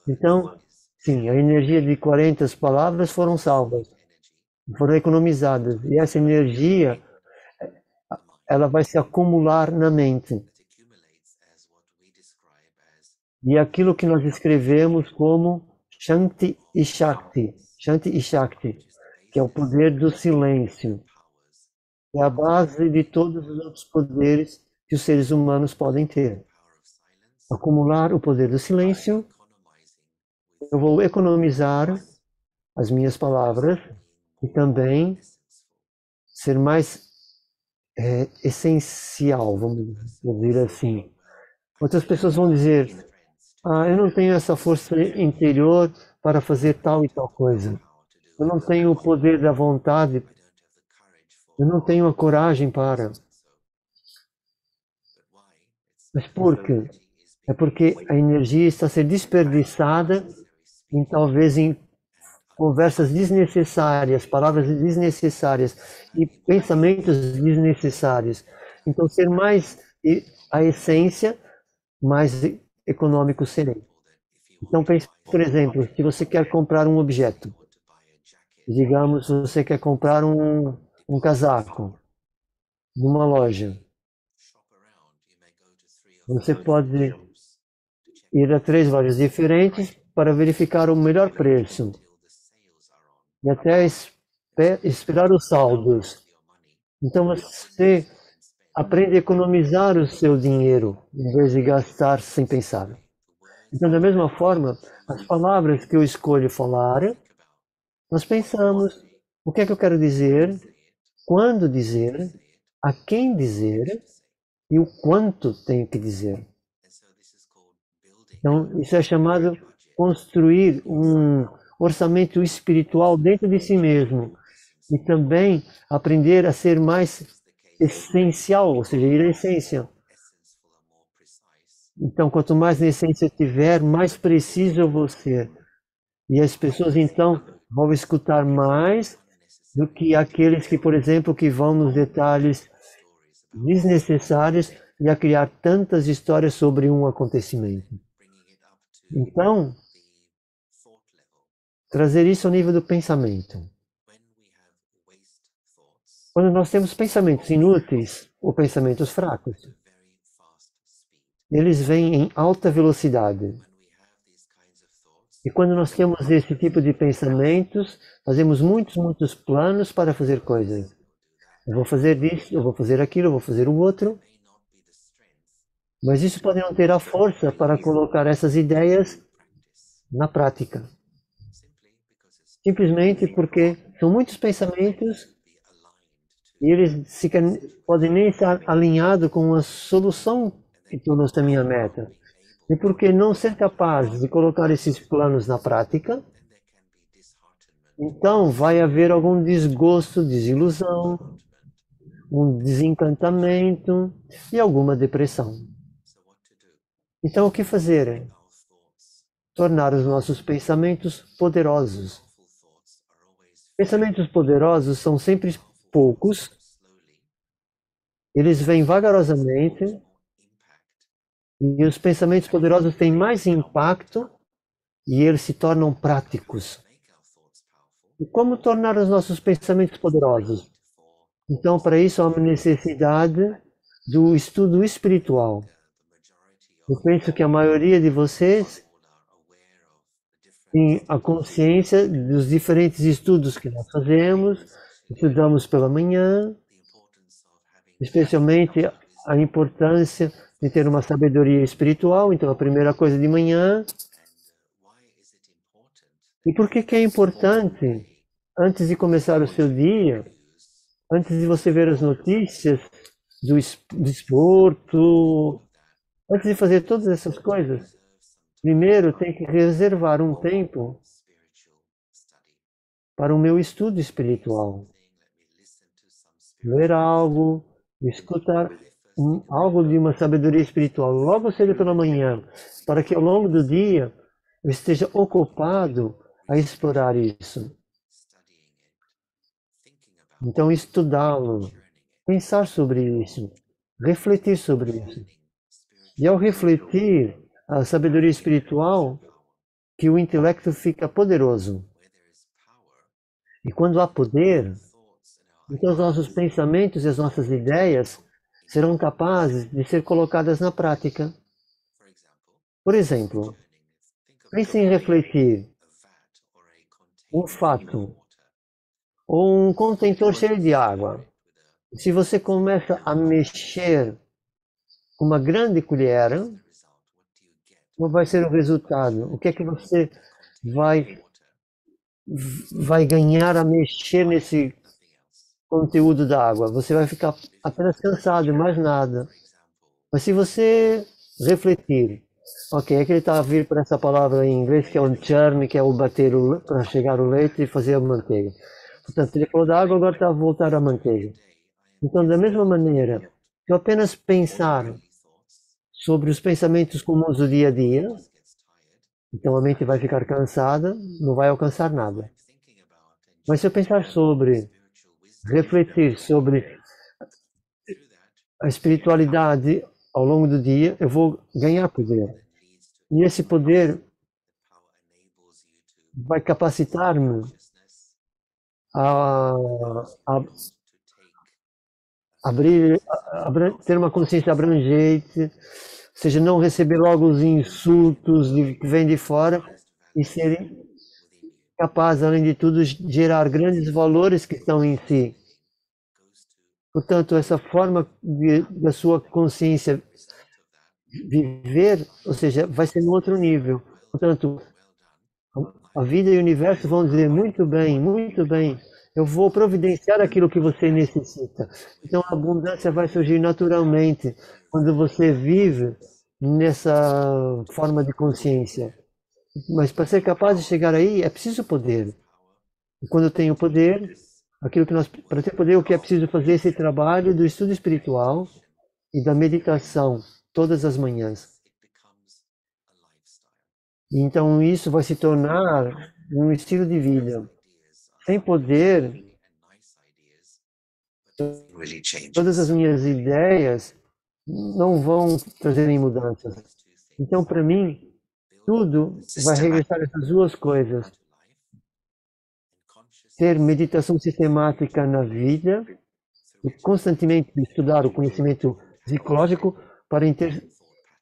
então, sim, a energia de 40 palavras foram salvas, foram economizadas. E essa energia, ela vai se acumular na mente. E aquilo que nós escrevemos como Shanti e Shakti. Shanti e Shakti. que é o poder do silêncio. É a base de todos os outros poderes que os seres humanos podem ter. Acumular o poder do silêncio, eu vou economizar as minhas palavras e também ser mais essencial, vamos dizer assim. Outras pessoas vão dizer, eu não tenho essa força interior para fazer tal e tal coisa. Eu não tenho o poder da vontade. Eu não tenho a coragem para. Mas por quê? É porque a energia está a ser desperdiçada talvez em conversas desnecessárias, palavras desnecessárias e pensamentos desnecessários. Então, ser mais a essência, mais econômico serei. Então, pense, por exemplo, se você quer comprar um objeto, digamos, você quer comprar um casaco numa loja, você pode ir a 3 lojas diferentes para verificar o melhor preço e até esperar os saldos. Então você aprende a economizar o seu dinheiro em vez de gastar sem pensar. Então, da mesma forma, as palavras que eu escolho falar, nós pensamos o que é que eu quero dizer, quando dizer, a quem dizer e o quanto tenho que dizer. Então, isso é chamado construir um orçamento espiritual dentro de si mesmo e também aprender a ser mais essencial, ou seja, ir à essência. Então, quanto mais na essência eu tiver, mais preciso eu vou ser. E as pessoas, então, vão escutar mais do que aqueles que, por exemplo, que vão nos detalhes desnecessários e a criar tantas histórias sobre um acontecimento. Então, trazer isso ao nível do pensamento. Quando nós temos pensamentos inúteis ou pensamentos fracos, eles vêm em alta velocidade. E quando nós temos esse tipo de pensamentos, fazemos muitos planos para fazer coisas. Eu vou fazer isso, eu vou fazer aquilo, eu vou fazer o outro. Mas isso pode não ter a força para colocar essas ideias na prática. Simplesmente porque são muitos pensamentos e eles sequer podem nem estar alinhados com a solução que tornou-se a minha meta. E porque não ser capaz de colocar esses planos na prática, então vai haver algum desgosto, desilusão, um desencantamento e alguma depressão. Então o que fazer? Tornar os nossos pensamentos poderosos. Pensamentos poderosos são sempre poucos, eles vêm vagarosamente, e os pensamentos poderosos têm mais impacto e eles se tornam práticos. E como tornar os nossos pensamentos poderosos? Então, para isso, há uma necessidade do estudo espiritual. Eu penso que a maioria de vocês tem a consciência dos diferentes estudos que nós fazemos, estudamos pela manhã, especialmente a importância de ter uma sabedoria espiritual. Então, a primeira coisa de manhã. E por que é importante, antes de começar o seu dia, antes de você ver as notícias do desporto, antes de fazer todas essas coisas, primeiro tem que reservar um tempo para o meu estudo espiritual. Ler algo, escutar algo de uma sabedoria espiritual, logo cedo pela manhã, para que ao longo do dia eu esteja ocupado a explorar isso. Então, estudá-lo, pensar sobre isso, refletir sobre isso. E ao refletir a sabedoria espiritual, que o intelecto fica poderoso. E quando há poder, então os nossos pensamentos e as nossas ideias serão capazes de ser colocadas na prática. Por exemplo, pense em refletir um fato, ou um contentor cheio de água. Se você começa a mexer com uma grande colher, qual vai ser o resultado? O que é que você vai, vai ganhar a mexer nesse conteúdo da água? Você vai ficar apenas cansado, mais nada. Mas se você refletir, ok, é que ele está a vir para essa palavra em inglês que é o churn, que é o bater para chegar o leite e fazer a manteiga. Portanto, ele falou da água, agora está a voltar à manteiga. Então, da mesma maneira, se eu apenas pensar sobre os pensamentos comuns do dia a dia, então a mente vai ficar cansada, não vai alcançar nada. Mas se eu pensar sobre, refletir sobre a espiritualidade ao longo do dia, eu vou ganhar poder. E esse poder vai capacitar-me a, a abrir, ter uma consciência abrangente, ou seja, não receber logo os insultos que vêm de fora e ser capaz, além de tudo, de gerar grandes valores que estão em si. Portanto, essa forma da sua consciência viver, ou seja, vai ser no outro nível. Portanto, a vida e o universo vão dizer muito bem, eu vou providenciar aquilo que você necessita. Então a abundância vai surgir naturalmente quando você vive nessa forma de consciência. Mas para ser capaz de chegar aí é preciso poder. E quando eu tenho poder, para ter poder, o que é preciso fazer é esse trabalho do estudo espiritual e da meditação todas as manhãs. E então isso vai se tornar um estilo de vida. Sem poder, todas as minhas ideias não vão trazer mudanças. Então, para mim, tudo vai regressar a essas duas coisas. Ter meditação sistemática na vida e constantemente estudar o conhecimento psicológico para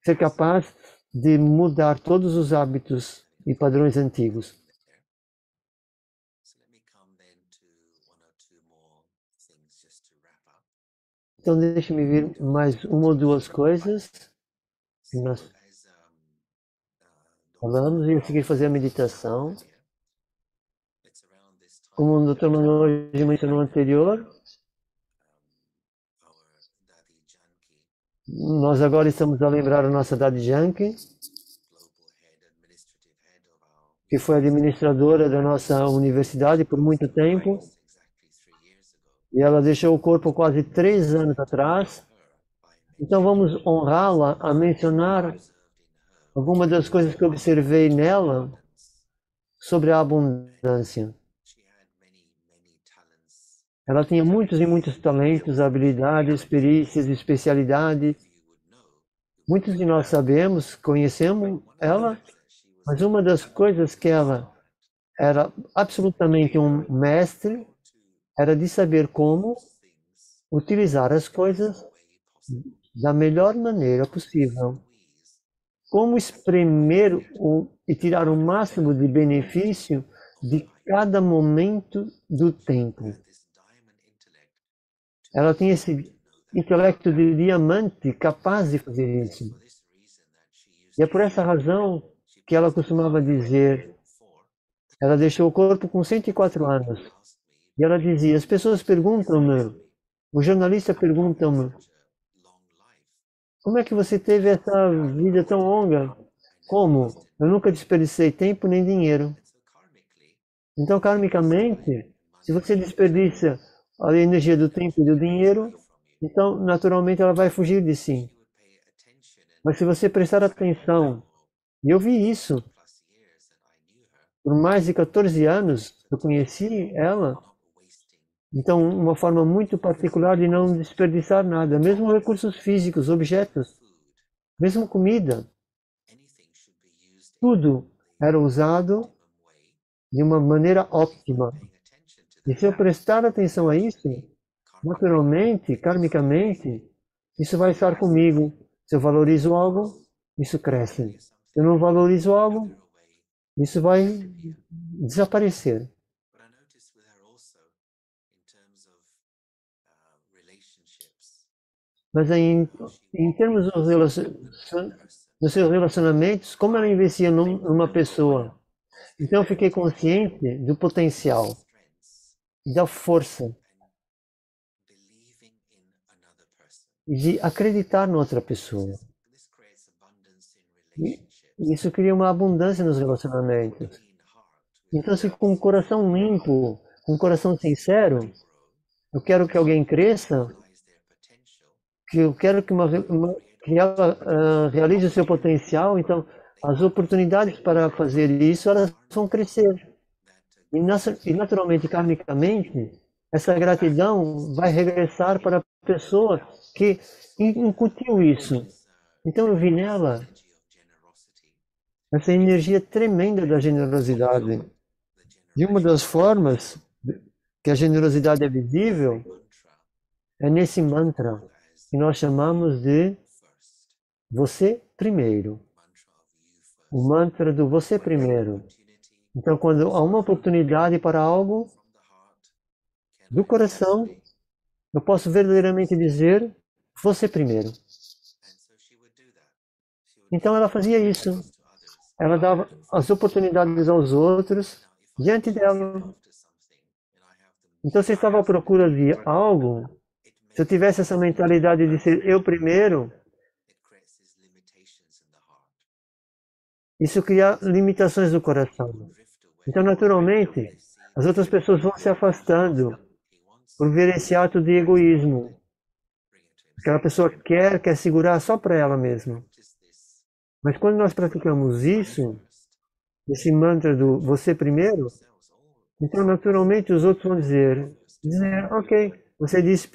ser capaz de mudar todos os hábitos e padrões antigos. Então, deixe-me ver mais uma ou duas coisas que nós falamos e a seguir fazer a meditação. Como o Dr. Manuel hoje mencionou anterior, nós agora estamos a lembrar a nossa Dadi Janki, que foi administradora da nossa universidade por muito tempo, e ela deixou o corpo quase 3 anos atrás. Então vamos honrá-la a mencionar algumas das coisas que eu observei nela sobre a abundância. Ela tinha muitos e muitos talentos, habilidades, perícias, especialidades. Muitos de nós sabemos, conhecemos ela, mas uma das coisas que ela era absolutamente um mestre era de saber como utilizar as coisas da melhor maneira possível. Como espremer e tirar o máximo de benefício de cada momento do tempo. Ela tinha esse intelecto de diamante capaz de fazer isso. E é por essa razão que ela costumava dizer, ela deixou o corpo com 104 anos. E ela dizia, as pessoas perguntam-me, os jornalistas perguntam-me, como é que você teve essa vida tão longa? Como? Eu nunca desperdicei tempo nem dinheiro. Então, karmicamente, se você desperdiça a energia do tempo e do dinheiro, então, naturalmente, ela vai fugir de si. Mas se você prestar atenção, e eu vi isso, por mais de 14 anos, eu conheci ela, então, uma forma muito particular de não desperdiçar nada, mesmo recursos físicos, objetos, mesmo comida. Tudo era usado de uma maneira óptima. E se eu prestar atenção a isso, naturalmente, karmicamente, isso vai estar comigo. Se eu valorizo algo, isso cresce. Se eu não valorizo algo, isso vai desaparecer. Mas aí, em termos dos seus relacionamentos, como ela investia numa pessoa. Então eu fiquei consciente do potencial, da força de acreditar na outra pessoa. E isso cria uma abundância nos relacionamentos. Então, se com o coração limpo, com o coração sincero, eu quero que alguém cresça, que eu quero que ela realize o seu potencial, então as oportunidades para fazer isso, elas vão crescer. E naturalmente, karmicamente, essa gratidão vai regressar para a pessoa que incutiu isso. Então eu vi nela essa energia tremenda da generosidade. E uma das formas que a generosidade é visível é nesse mantra que nós chamamos de você primeiro. O mantra do você primeiro. Então, quando há uma oportunidade para algo, do coração, eu posso verdadeiramente dizer você primeiro. Então ela fazia isso. Ela dava as oportunidades aos outros diante dela. Então, se eu estava à procura de algo, se eu tivesse essa mentalidade de ser eu primeiro, isso cria limitações no coração. Então, naturalmente, as outras pessoas vão se afastando por ver esse ato de egoísmo. Aquela pessoa quer segurar só para ela mesma. Mas quando nós praticamos isso, esse mantra do você primeiro, então naturalmente os outros vão dizer, ok, você disse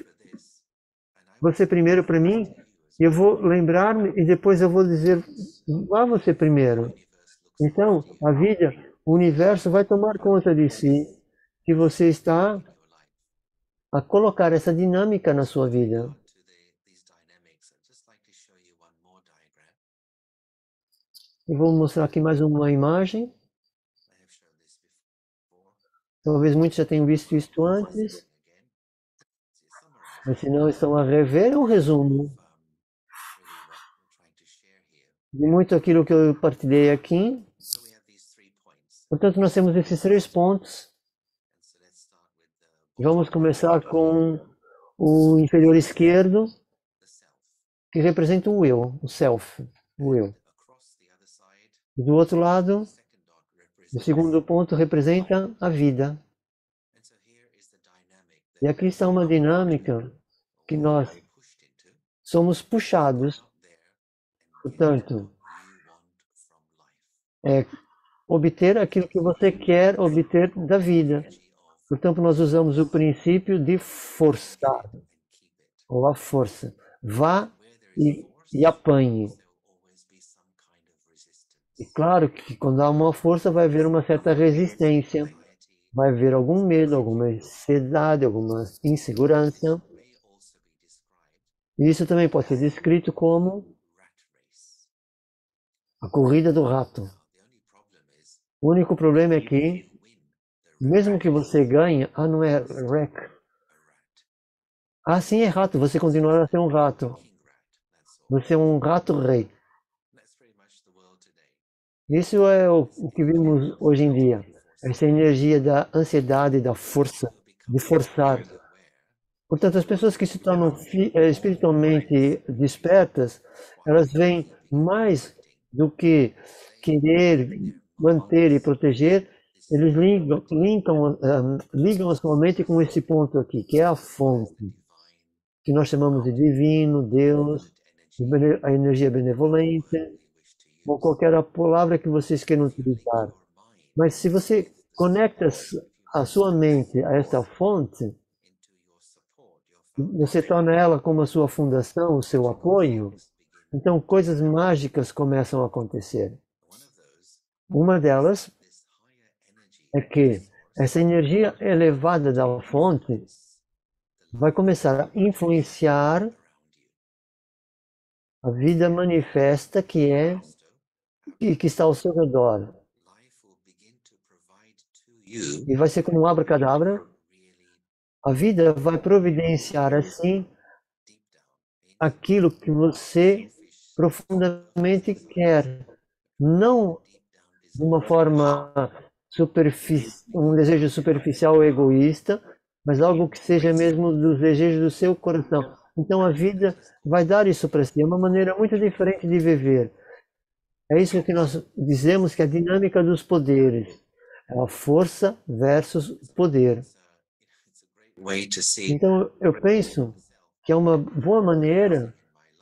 você primeiro para mim, eu vou lembrar-me e depois eu vou dizer, vá você primeiro. Então, a vida, o universo vai tomar conta de si, que você está a colocar essa dinâmica na sua vida. Eu vou mostrar aqui mais uma imagem. Talvez muitos já tenham visto isto antes, mas se não estão a rever, é um resumo de muito aquilo que eu partilhei aqui. Portanto, nós temos esses 3 pontos. Vamos começar com o inferior esquerdo, que representa o eu, o self, o eu. E do outro lado, o segundo ponto representa a vida. E aqui está uma dinâmica que nós somos puxados, portanto, é obter aquilo que você quer obter da vida. Portanto, nós usamos o princípio de forçar, ou a força. Vá e apanhe. E claro que quando há uma força vai haver uma certa resistência, vai haver algum medo, alguma ansiedade, alguma insegurança. E isso também pode ser descrito como a corrida do rato. O único problema é que, mesmo que você ganhe, não é wreck. Sim, é rato, você continuará a ser um rato. Você é um rato rei. Isso é o que vimos hoje em dia. Essa energia da ansiedade, da força, de forçar. Portanto, as pessoas que se tornam espiritualmente despertas, elas veem mais do que querer manter e proteger, eles ligam a sua mente com esse ponto aqui, que é a fonte, que nós chamamos de divino, Deus, a energia benevolente, ou qualquer palavra que vocês queiram utilizar. Mas se você conecta a sua mente a esta fonte, você torna ela como a sua fundação, o seu apoio, então coisas mágicas começam a acontecer. Uma delas é que essa energia elevada da fonte vai começar a influenciar a vida manifesta que está ao seu redor. E vai ser como um abracadabra. A vida vai providenciar assim aquilo que você profundamente quer, não de uma forma um desejo superficial ou egoísta, mas algo que seja mesmo dos desejos do seu coração. Então a vida vai dar isso para si. É uma maneira muito diferente de viver. É isso que nós dizemos que é a dinâmica dos poderes. É a força versus poder. Então eu penso que é uma boa maneira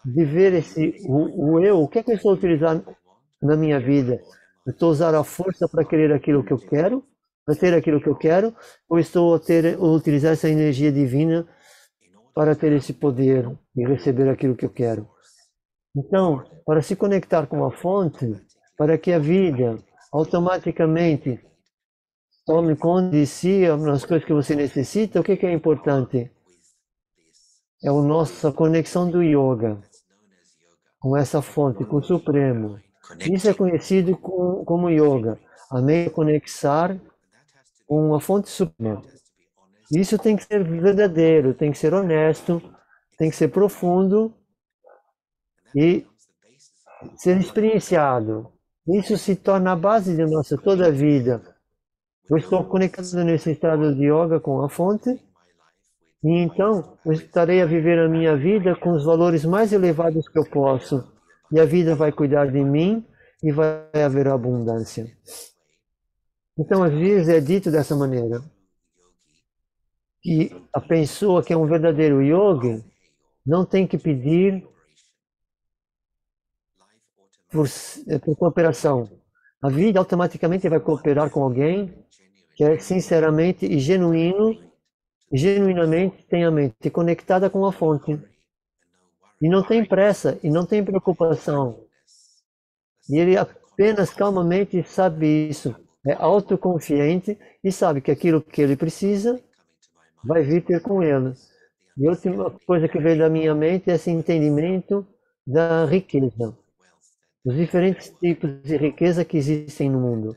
de ver o eu, o que é que eu estou utilizando na minha vida? Eu estou usando a força para querer aquilo que eu quero, para ter aquilo que eu quero, ou estou a utilizar essa energia divina para ter esse poder e receber aquilo que eu quero? Então, para se conectar com a fonte, para que a vida automaticamente tome conta de si, as coisas que você necessita, o que é importante? É a nossa conexão do yoga com essa fonte, com o Supremo. Isso é conhecido como yoga, a mente conexar com a fonte suprema. Isso tem que ser verdadeiro, tem que ser honesto, tem que ser profundo e ser experienciado. Isso se torna a base de nossa toda a vida. Eu estou conectado nesse estado de yoga com a fonte e então eu estarei a viver a minha vida com os valores mais elevados que eu posso. E a vida vai cuidar de mim e vai haver abundância. Então, às vezes é dito dessa maneira, que a pessoa que é um verdadeiro yogi não tem que pedir por cooperação. A vida automaticamente vai cooperar com alguém que é sinceramente e genuinamente tem a mente conectada com a fonte. E não tem pressa, e não tem preocupação. E ele apenas calmamente sabe isso. É autoconfiante e sabe que aquilo que ele precisa vai vir ter com ele. E a última coisa que veio da minha mente é esse entendimento da riqueza. Os diferentes tipos de riqueza que existem no mundo.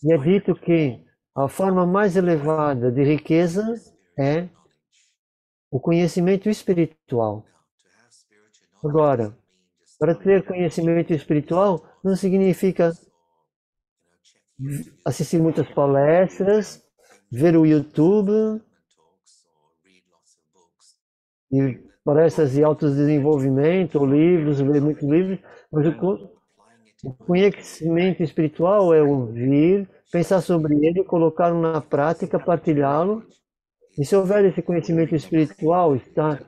E é dito que a forma mais elevada de riqueza é o conhecimento espiritual. Agora, para ter conhecimento espiritual não significa assistir muitas palestras, ver o YouTube e palestras de autodesenvolvimento, ou livros, ler muitos livros, mas o conhecimento espiritual é ouvir, pensar sobre ele, colocá-lo na prática, partilhá-lo. E se houver esse conhecimento espiritual, está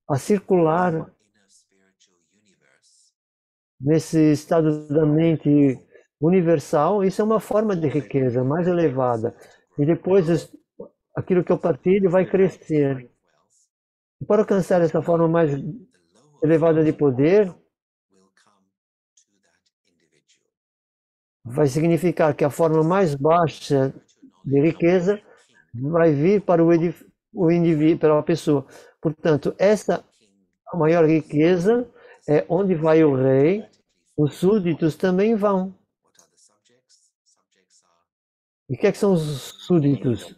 a circular nesse estado da mente universal, isso é uma forma de riqueza mais elevada. E depois aquilo que eu partilho vai crescer. E para alcançar essa forma mais elevada de poder, vai significar que a forma mais baixa de riqueza vai vir para o indivíduo, para a pessoa. Portanto, essa a maior riqueza é onde vai o rei, os súditos também vão. E o que são os súditos?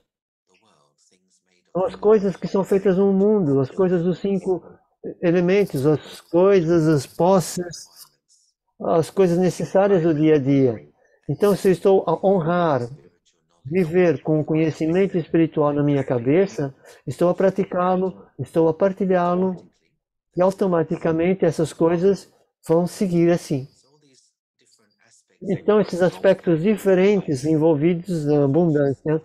São as coisas que são feitas no mundo, as coisas dos 5 elementos, as coisas, as posses, as coisas necessárias do dia a dia. Então, se eu estou a honrar, viver com o conhecimento espiritual na minha cabeça, estou a praticá-lo, estou a partilhá-lo, e automaticamente essas coisas vão seguir assim. Então, esses aspectos diferentes envolvidos na abundância,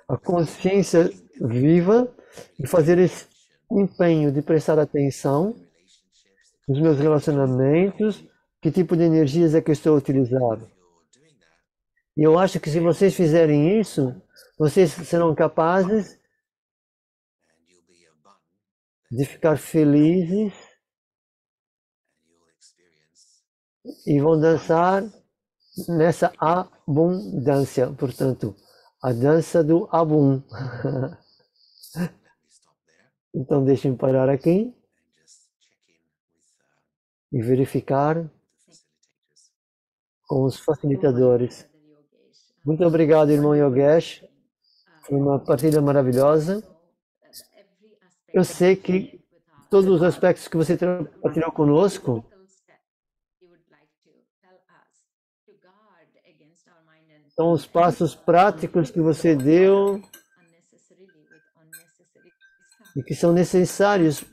a consciência viva e fazer esse empenho de prestar atenção nos meus relacionamentos, que tipo de energias é que eu estou utilizando. E eu acho que se vocês fizerem isso, vocês serão capazes de ficar felizes e vão dançar nessa abundância, portanto, a dança do Abum. Então deixem parar aqui e verificar com os facilitadores. Muito obrigado, irmão Yogesh. Foi uma partida maravilhosa. Eu sei que todos os aspectos que você compartilhou conosco. São os passos práticos que você deu e que são necessários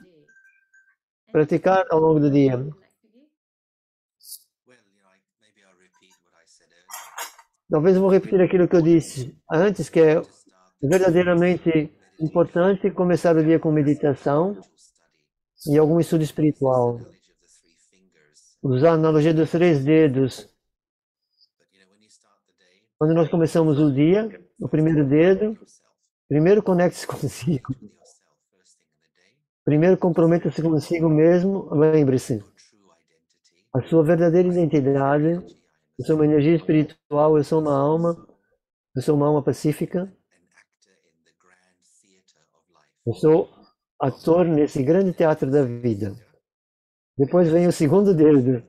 praticar ao longo do dia. Talvez eu vou repetir aquilo que eu disse antes, que é verdadeiramente importante começar o dia com meditação e algum estudo espiritual. Usar a analogia dos 3 dedos. Quando nós começamos o dia, o primeiro dedo, primeiro conecte-se consigo. Primeiro comprometa-se consigo mesmo, lembre-se. A sua verdadeira identidade, eu sou uma energia espiritual, eu sou uma alma pacífica. Eu sou ator nesse grande teatro da vida. Depois vem o segundo dedo,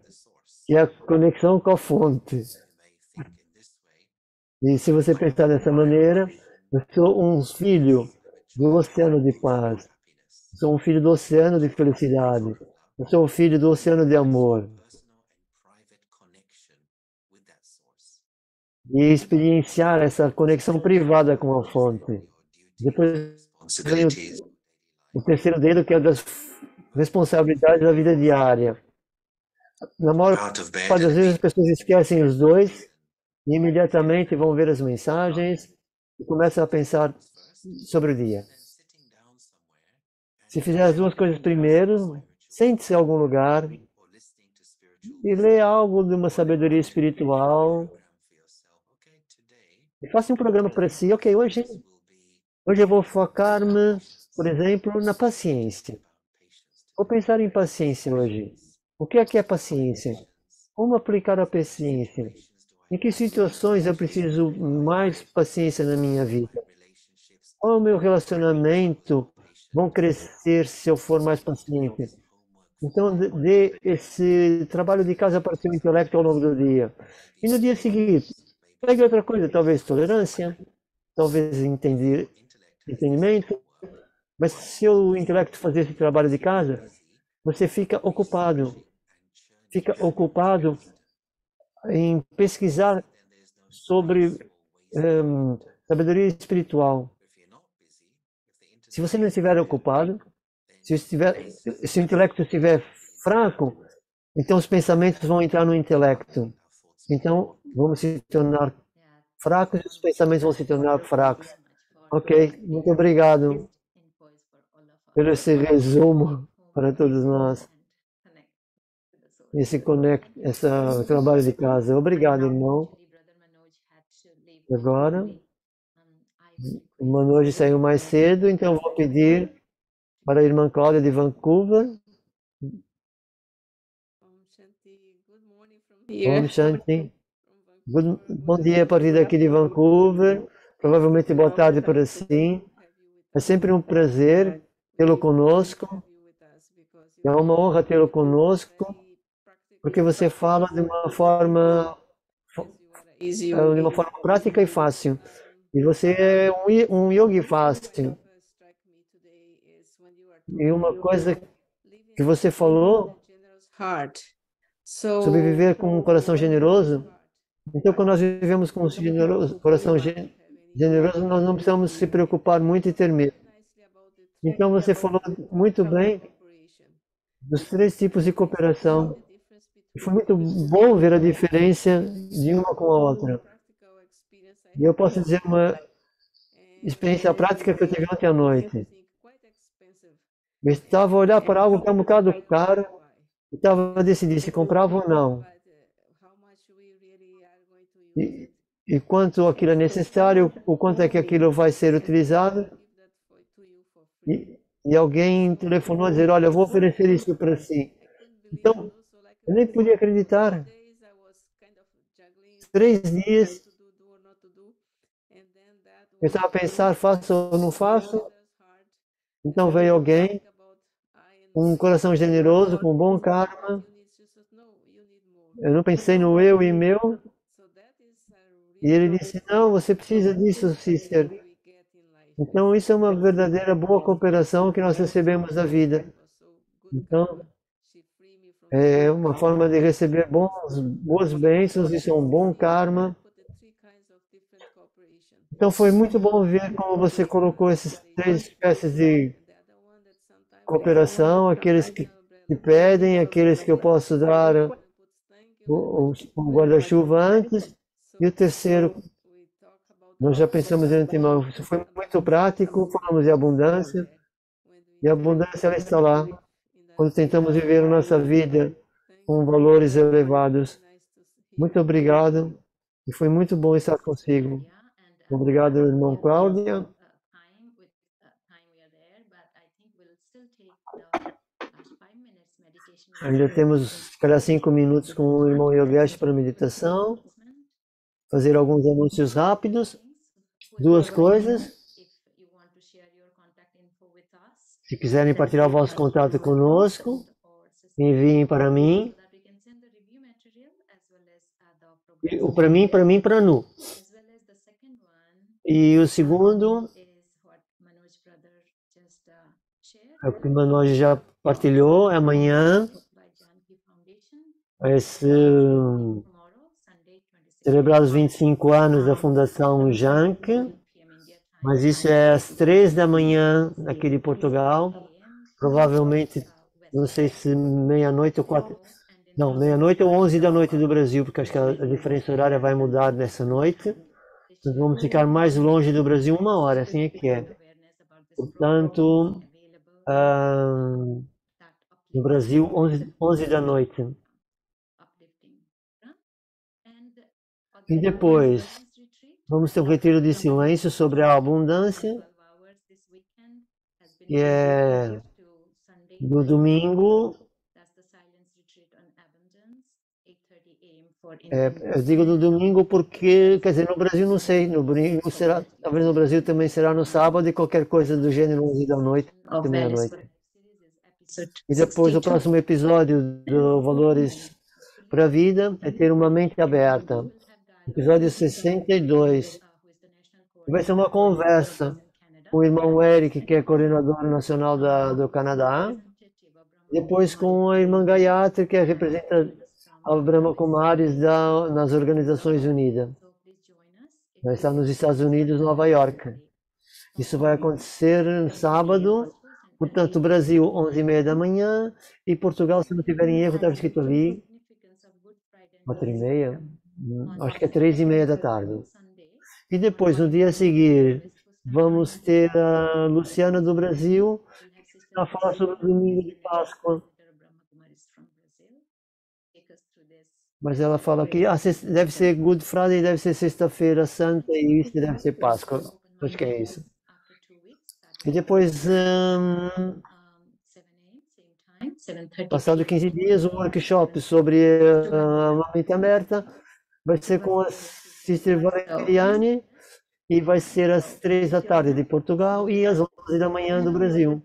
que é a conexão com a fonte. E se você pensar dessa maneira, eu sou um filho do oceano de paz. Eu sou um filho do oceano de felicidade. Eu sou um filho do oceano de amor. E experienciar essa conexão privada com a fonte. Depois vem o terceiro dedo, que é das responsabilidades da vida diária. Na maior parte das vezes as pessoas esquecem os dois e imediatamente vão ver as mensagens e começam a pensar sobre o dia. Se fizer as duas coisas primeiro, sente-se em algum lugar e lê algo de uma sabedoria espiritual e faça um programa para si. Ok, hoje eu vou focar-me, por exemplo, na paciência. Vou pensar em paciência hoje. O que é paciência? Como aplicar a paciência? Em que situações eu preciso mais paciência na minha vida? Qual é o meu relacionamento vão crescer se eu for mais paciente? Então, dê esse trabalho de casa para o seu intelecto ao longo do dia. E no dia seguinte, pegue outra coisa, talvez tolerância, talvez entendimento. Mas se o intelecto fazer esse trabalho de casa, você fica ocupado em pesquisar sobre sabedoria espiritual. Se você não estiver ocupado, se o intelecto estiver fraco, então os pensamentos vão entrar no intelecto. Então vamos se tornar fracos e os pensamentos vão se tornar fracos. Ok, muito obrigado pelo esse resumo para todos nós. Esse trabalho de casa. Obrigado, irmão. Agora, o Manoj saiu mais cedo, então eu vou pedir para a irmã Cláudia de Vancouver. Om Shanti. Bom dia a partir daqui de Vancouver. Provavelmente boa tarde para si. É sempre um prazer tê-lo conosco. É uma honra tê-lo conosco, porque você fala de uma forma prática e fácil. E você é um yogi fácil. E uma coisa que você falou sobre viver com um coração generoso. Então, quando nós vivemos com um coração generoso, nós não precisamos se preocupar muito e ter medo. Então, você falou muito bem dos 3 tipos de cooperação. E foi muito bom ver a diferença de uma com a outra. E eu posso dizer uma experiência prática que eu tive ontem à noite. Eu estava a olhar para algo que é um bocado caro e estava a decidir se comprava ou não. E quanto aquilo é necessário, o quanto é que aquilo vai ser utilizado. E alguém telefonou a dizer, olha, eu vou oferecer isso para si. Então, eu nem podia acreditar. 3 dias, eu estava a pensar, faço ou não faço. Então veio alguém, com um coração generoso, com um bom karma. Eu não pensei no eu e meu. E ele disse, não, você precisa disso, sister. Então isso é uma verdadeira boa cooperação que nós recebemos da vida. Então, é uma forma de receber boas bênçãos, isso é um bom karma. Então foi muito bom ver como você colocou essas três espécies de cooperação, aqueles que pedem, aqueles que eu posso dar o guarda-chuva antes, e o terceiro, nós já pensamos de antemão. Isso foi muito prático, falamos de abundância, e a abundância ela está lá quando tentamos viver a nossa vida com valores elevados. Muito obrigado, e foi muito bom estar consigo. Obrigado, irmão Cláudia. Ainda temos, se calhar, 5 minutos com o irmão Yogesh para meditação. Fazer alguns anúncios rápidos. Duas coisas. Se quiserem partilhar o vosso contato conosco, enviem para mim. O para mim, para Nu. E o segundo, é o que o Manoj já partilhou, é amanhã. Vai ser celebrar os 25 anos da Fundação Jank, mas isso é às 3 da manhã aqui de Portugal, provavelmente, não sei se meia-noite ou 4, não, meia-noite ou 11 da noite do Brasil, porque acho que a diferença horária vai mudar nessa noite, nós vamos ficar mais longe do Brasil 1 hora, assim é que é. Portanto, no Brasil, 11 da noite. E depois, vamos ter um retiro de silêncio sobre a abundância, que é no domingo. Eu digo no domingo porque, quer dizer, no Brasil não sei, no domingo será, talvez no Brasil também será no sábado e qualquer coisa do gênero 11 da noite, até meia-noite. E depois o próximo episódio do Valores para a Vida é ter uma mente aberta. Episódio 62. Vai ser uma conversa com o irmão Eric, que é coordenador nacional do Canadá. Depois com a irmã Gayatri, que representa a Brahma Kumaris nas Organizações Unidas. Vai estar nos Estados Unidos, Nova York. Isso vai acontecer no sábado. Portanto, Brasil, 11h30 da manhã. E Portugal, se não tiver em erro, estava escrito ali, 4h30. Acho que é 3h30 da tarde. E depois, no dia a seguir, vamos ter a Luciana do Brasil, que vai falar sobre o domingo de Páscoa. Mas ela fala que deve ser Good Friday, deve ser Sexta-feira Santa e isso deve ser Páscoa. Acho que é isso. E depois, passado 15 dias, um workshop sobre a mente aberta. Vai ser com a Sister Valeriane e vai ser às 3 da tarde de Portugal e às 11 da manhã do Brasil.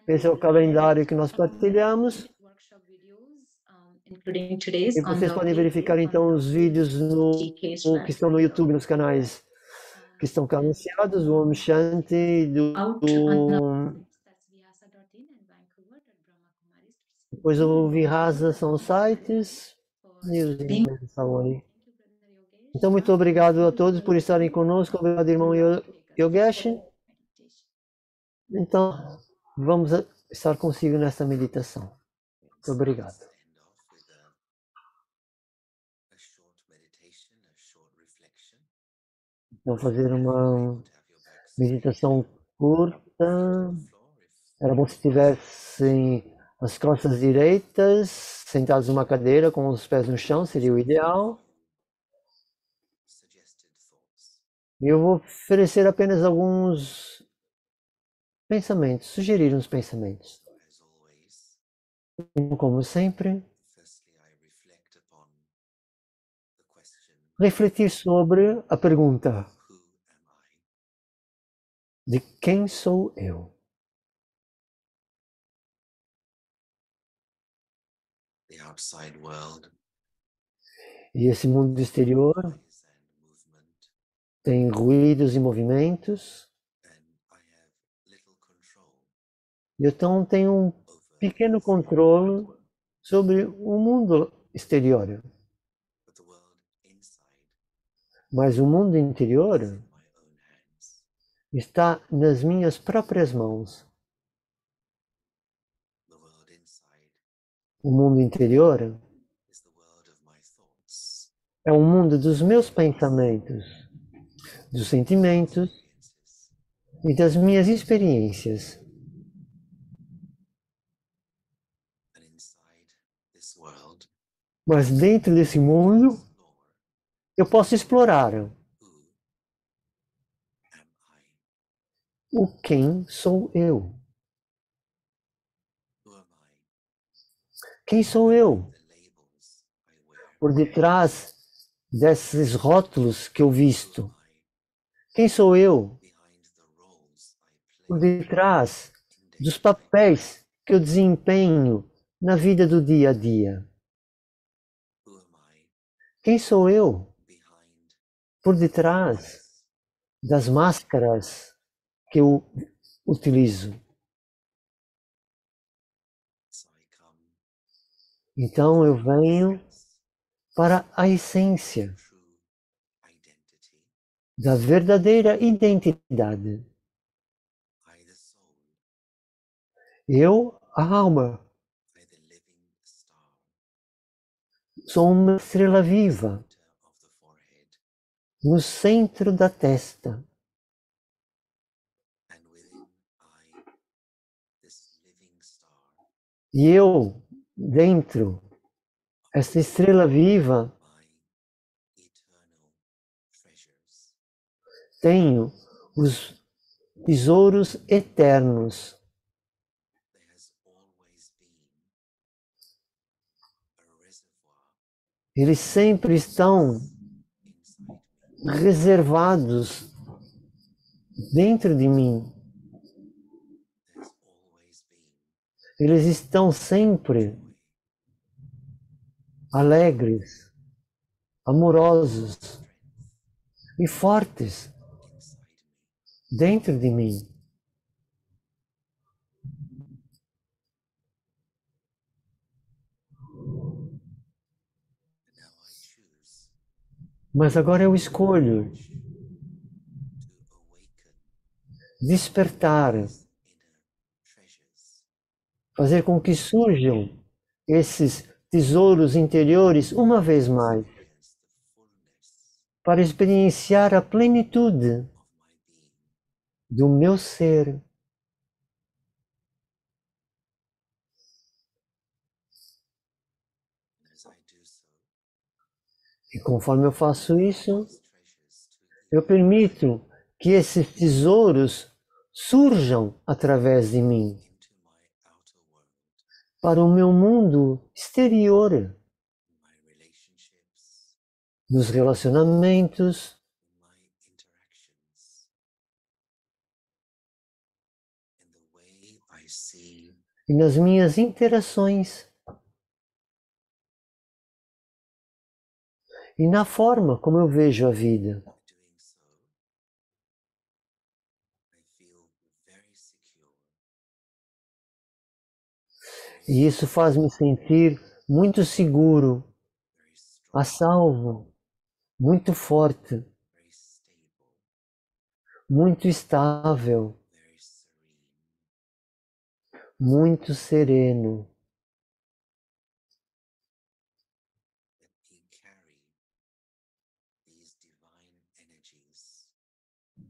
Esse é o calendário que nós partilhamos. E vocês podem verificar então os vídeos que estão no YouTube, nos canais que estão cá anunciados, o Om Shanti, depois o Vihasa são os sites, e os estão aí. Então, muito obrigado a todos por estarem conosco, obrigado, irmão Yogesh. Então, vamos estar consigo nesta meditação. Muito obrigado. Vou fazer uma meditação curta. Era bom se tivessem as costas direitas, sentados numa cadeira com os pés no chão, seria o ideal. E eu vou oferecer apenas alguns pensamentos, sugerir uns pensamentos. Como sempre, refletir sobre a pergunta: de quem sou eu? E esse mundo exterior tem ruídos e movimentos. E então tenho pequeno controle sobre o mundo exterior.
but the world inside
Mas o mundo interior
is in my own hands.
está nas minhas próprias mãos.
The world inside
O mundo interior
is the world of my thoughts,
é o mundo dos meus pensamentos, dos sentimentos
experiences.
e das minhas experiências.
And inside this world,
Mas dentro desse mundo,
explore
eu posso explorar
who am I?
o quem sou eu.
Who am I?
Quem sou eu?
The labels I wear.
Por detrás desses rótulos que eu visto.
Who am I?
Quem sou eu?
Behind the roles I
Por
play
detrás
in
dos
daily life.
papéis que eu desempenho na vida do dia a dia.
Who am I?
Quem sou eu?
Behind
Por detrás
masks
das máscaras que eu utilizo.
so I come
Então eu venho
essence,
para a essência
true identity.
da verdadeira identidade.
I the soul,
Eu, a alma,
I the living star,
sou uma estrela viva
center of the forehead,
no centro da testa.
and within I this living star,
E eu, dentro, essa estrela viva,
my eternal treasures.
tenho os tesouros eternos.
There has always been a reservoir
Eles sempre estão
inside me.
reservados dentro de mim.
There's always been
Eles estão sempre
joy
alegres, amorosos
strength
e fortes
inside me.
dentro de mim.
And now I choose
Mas agora eu escolho
to awaken
despertar,
these inner treasures
fazer com que surjam esses tesouros interiores uma vez mais,
as the fullness
para experienciar a plenitude
of my being.
do meu ser.
And as I do so,
E conforme eu faço isso,
these treasures to the
eu permito que esses tesouros surjam através de mim
into my outer world,
para o meu mundo exterior,
my relationships,
nos relacionamentos,
my interactions, in the way I see
e nas minhas interações e na forma como eu vejo a vida.
doing so. I feel very secure,
E isso faz me sentir muito seguro,
very strong,
a salvo, muito forte,
very stable,
muito estável,
very serene.
muito sereno.
Let me carry these divine energies through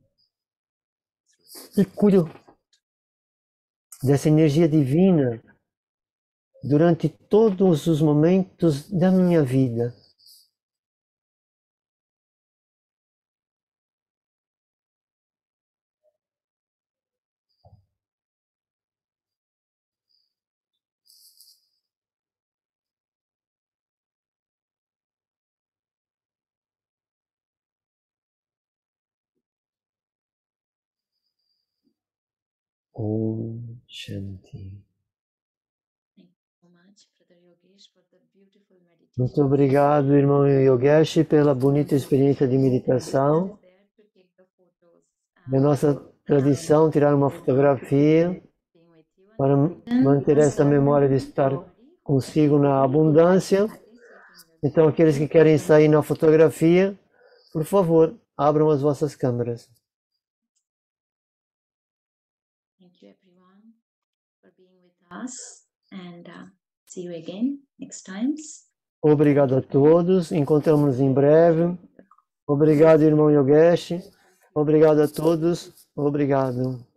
E
every
cuido
moment.
dessa energia divina durante todos os momentos da minha vida. Om Shanti.
So much, Brother Yogesh, for the beautiful meditation.
Muito obrigado, irmão Yogesh, pela bonita experiência de meditação.
There to take the photos.
Da nossa tradição, tirar uma fotografia.
Being with you,
para manter essa memória de estar consigo na abundância. Então, aqueles que querem sair na fotografia, por favor, abram as vossas câmeras.
Thank you everyone for being with us and see you again next times.
Obrigado a todos, encontramos-nos em breve. Obrigado, irmão Yogesh. Obrigado a todos. Obrigado.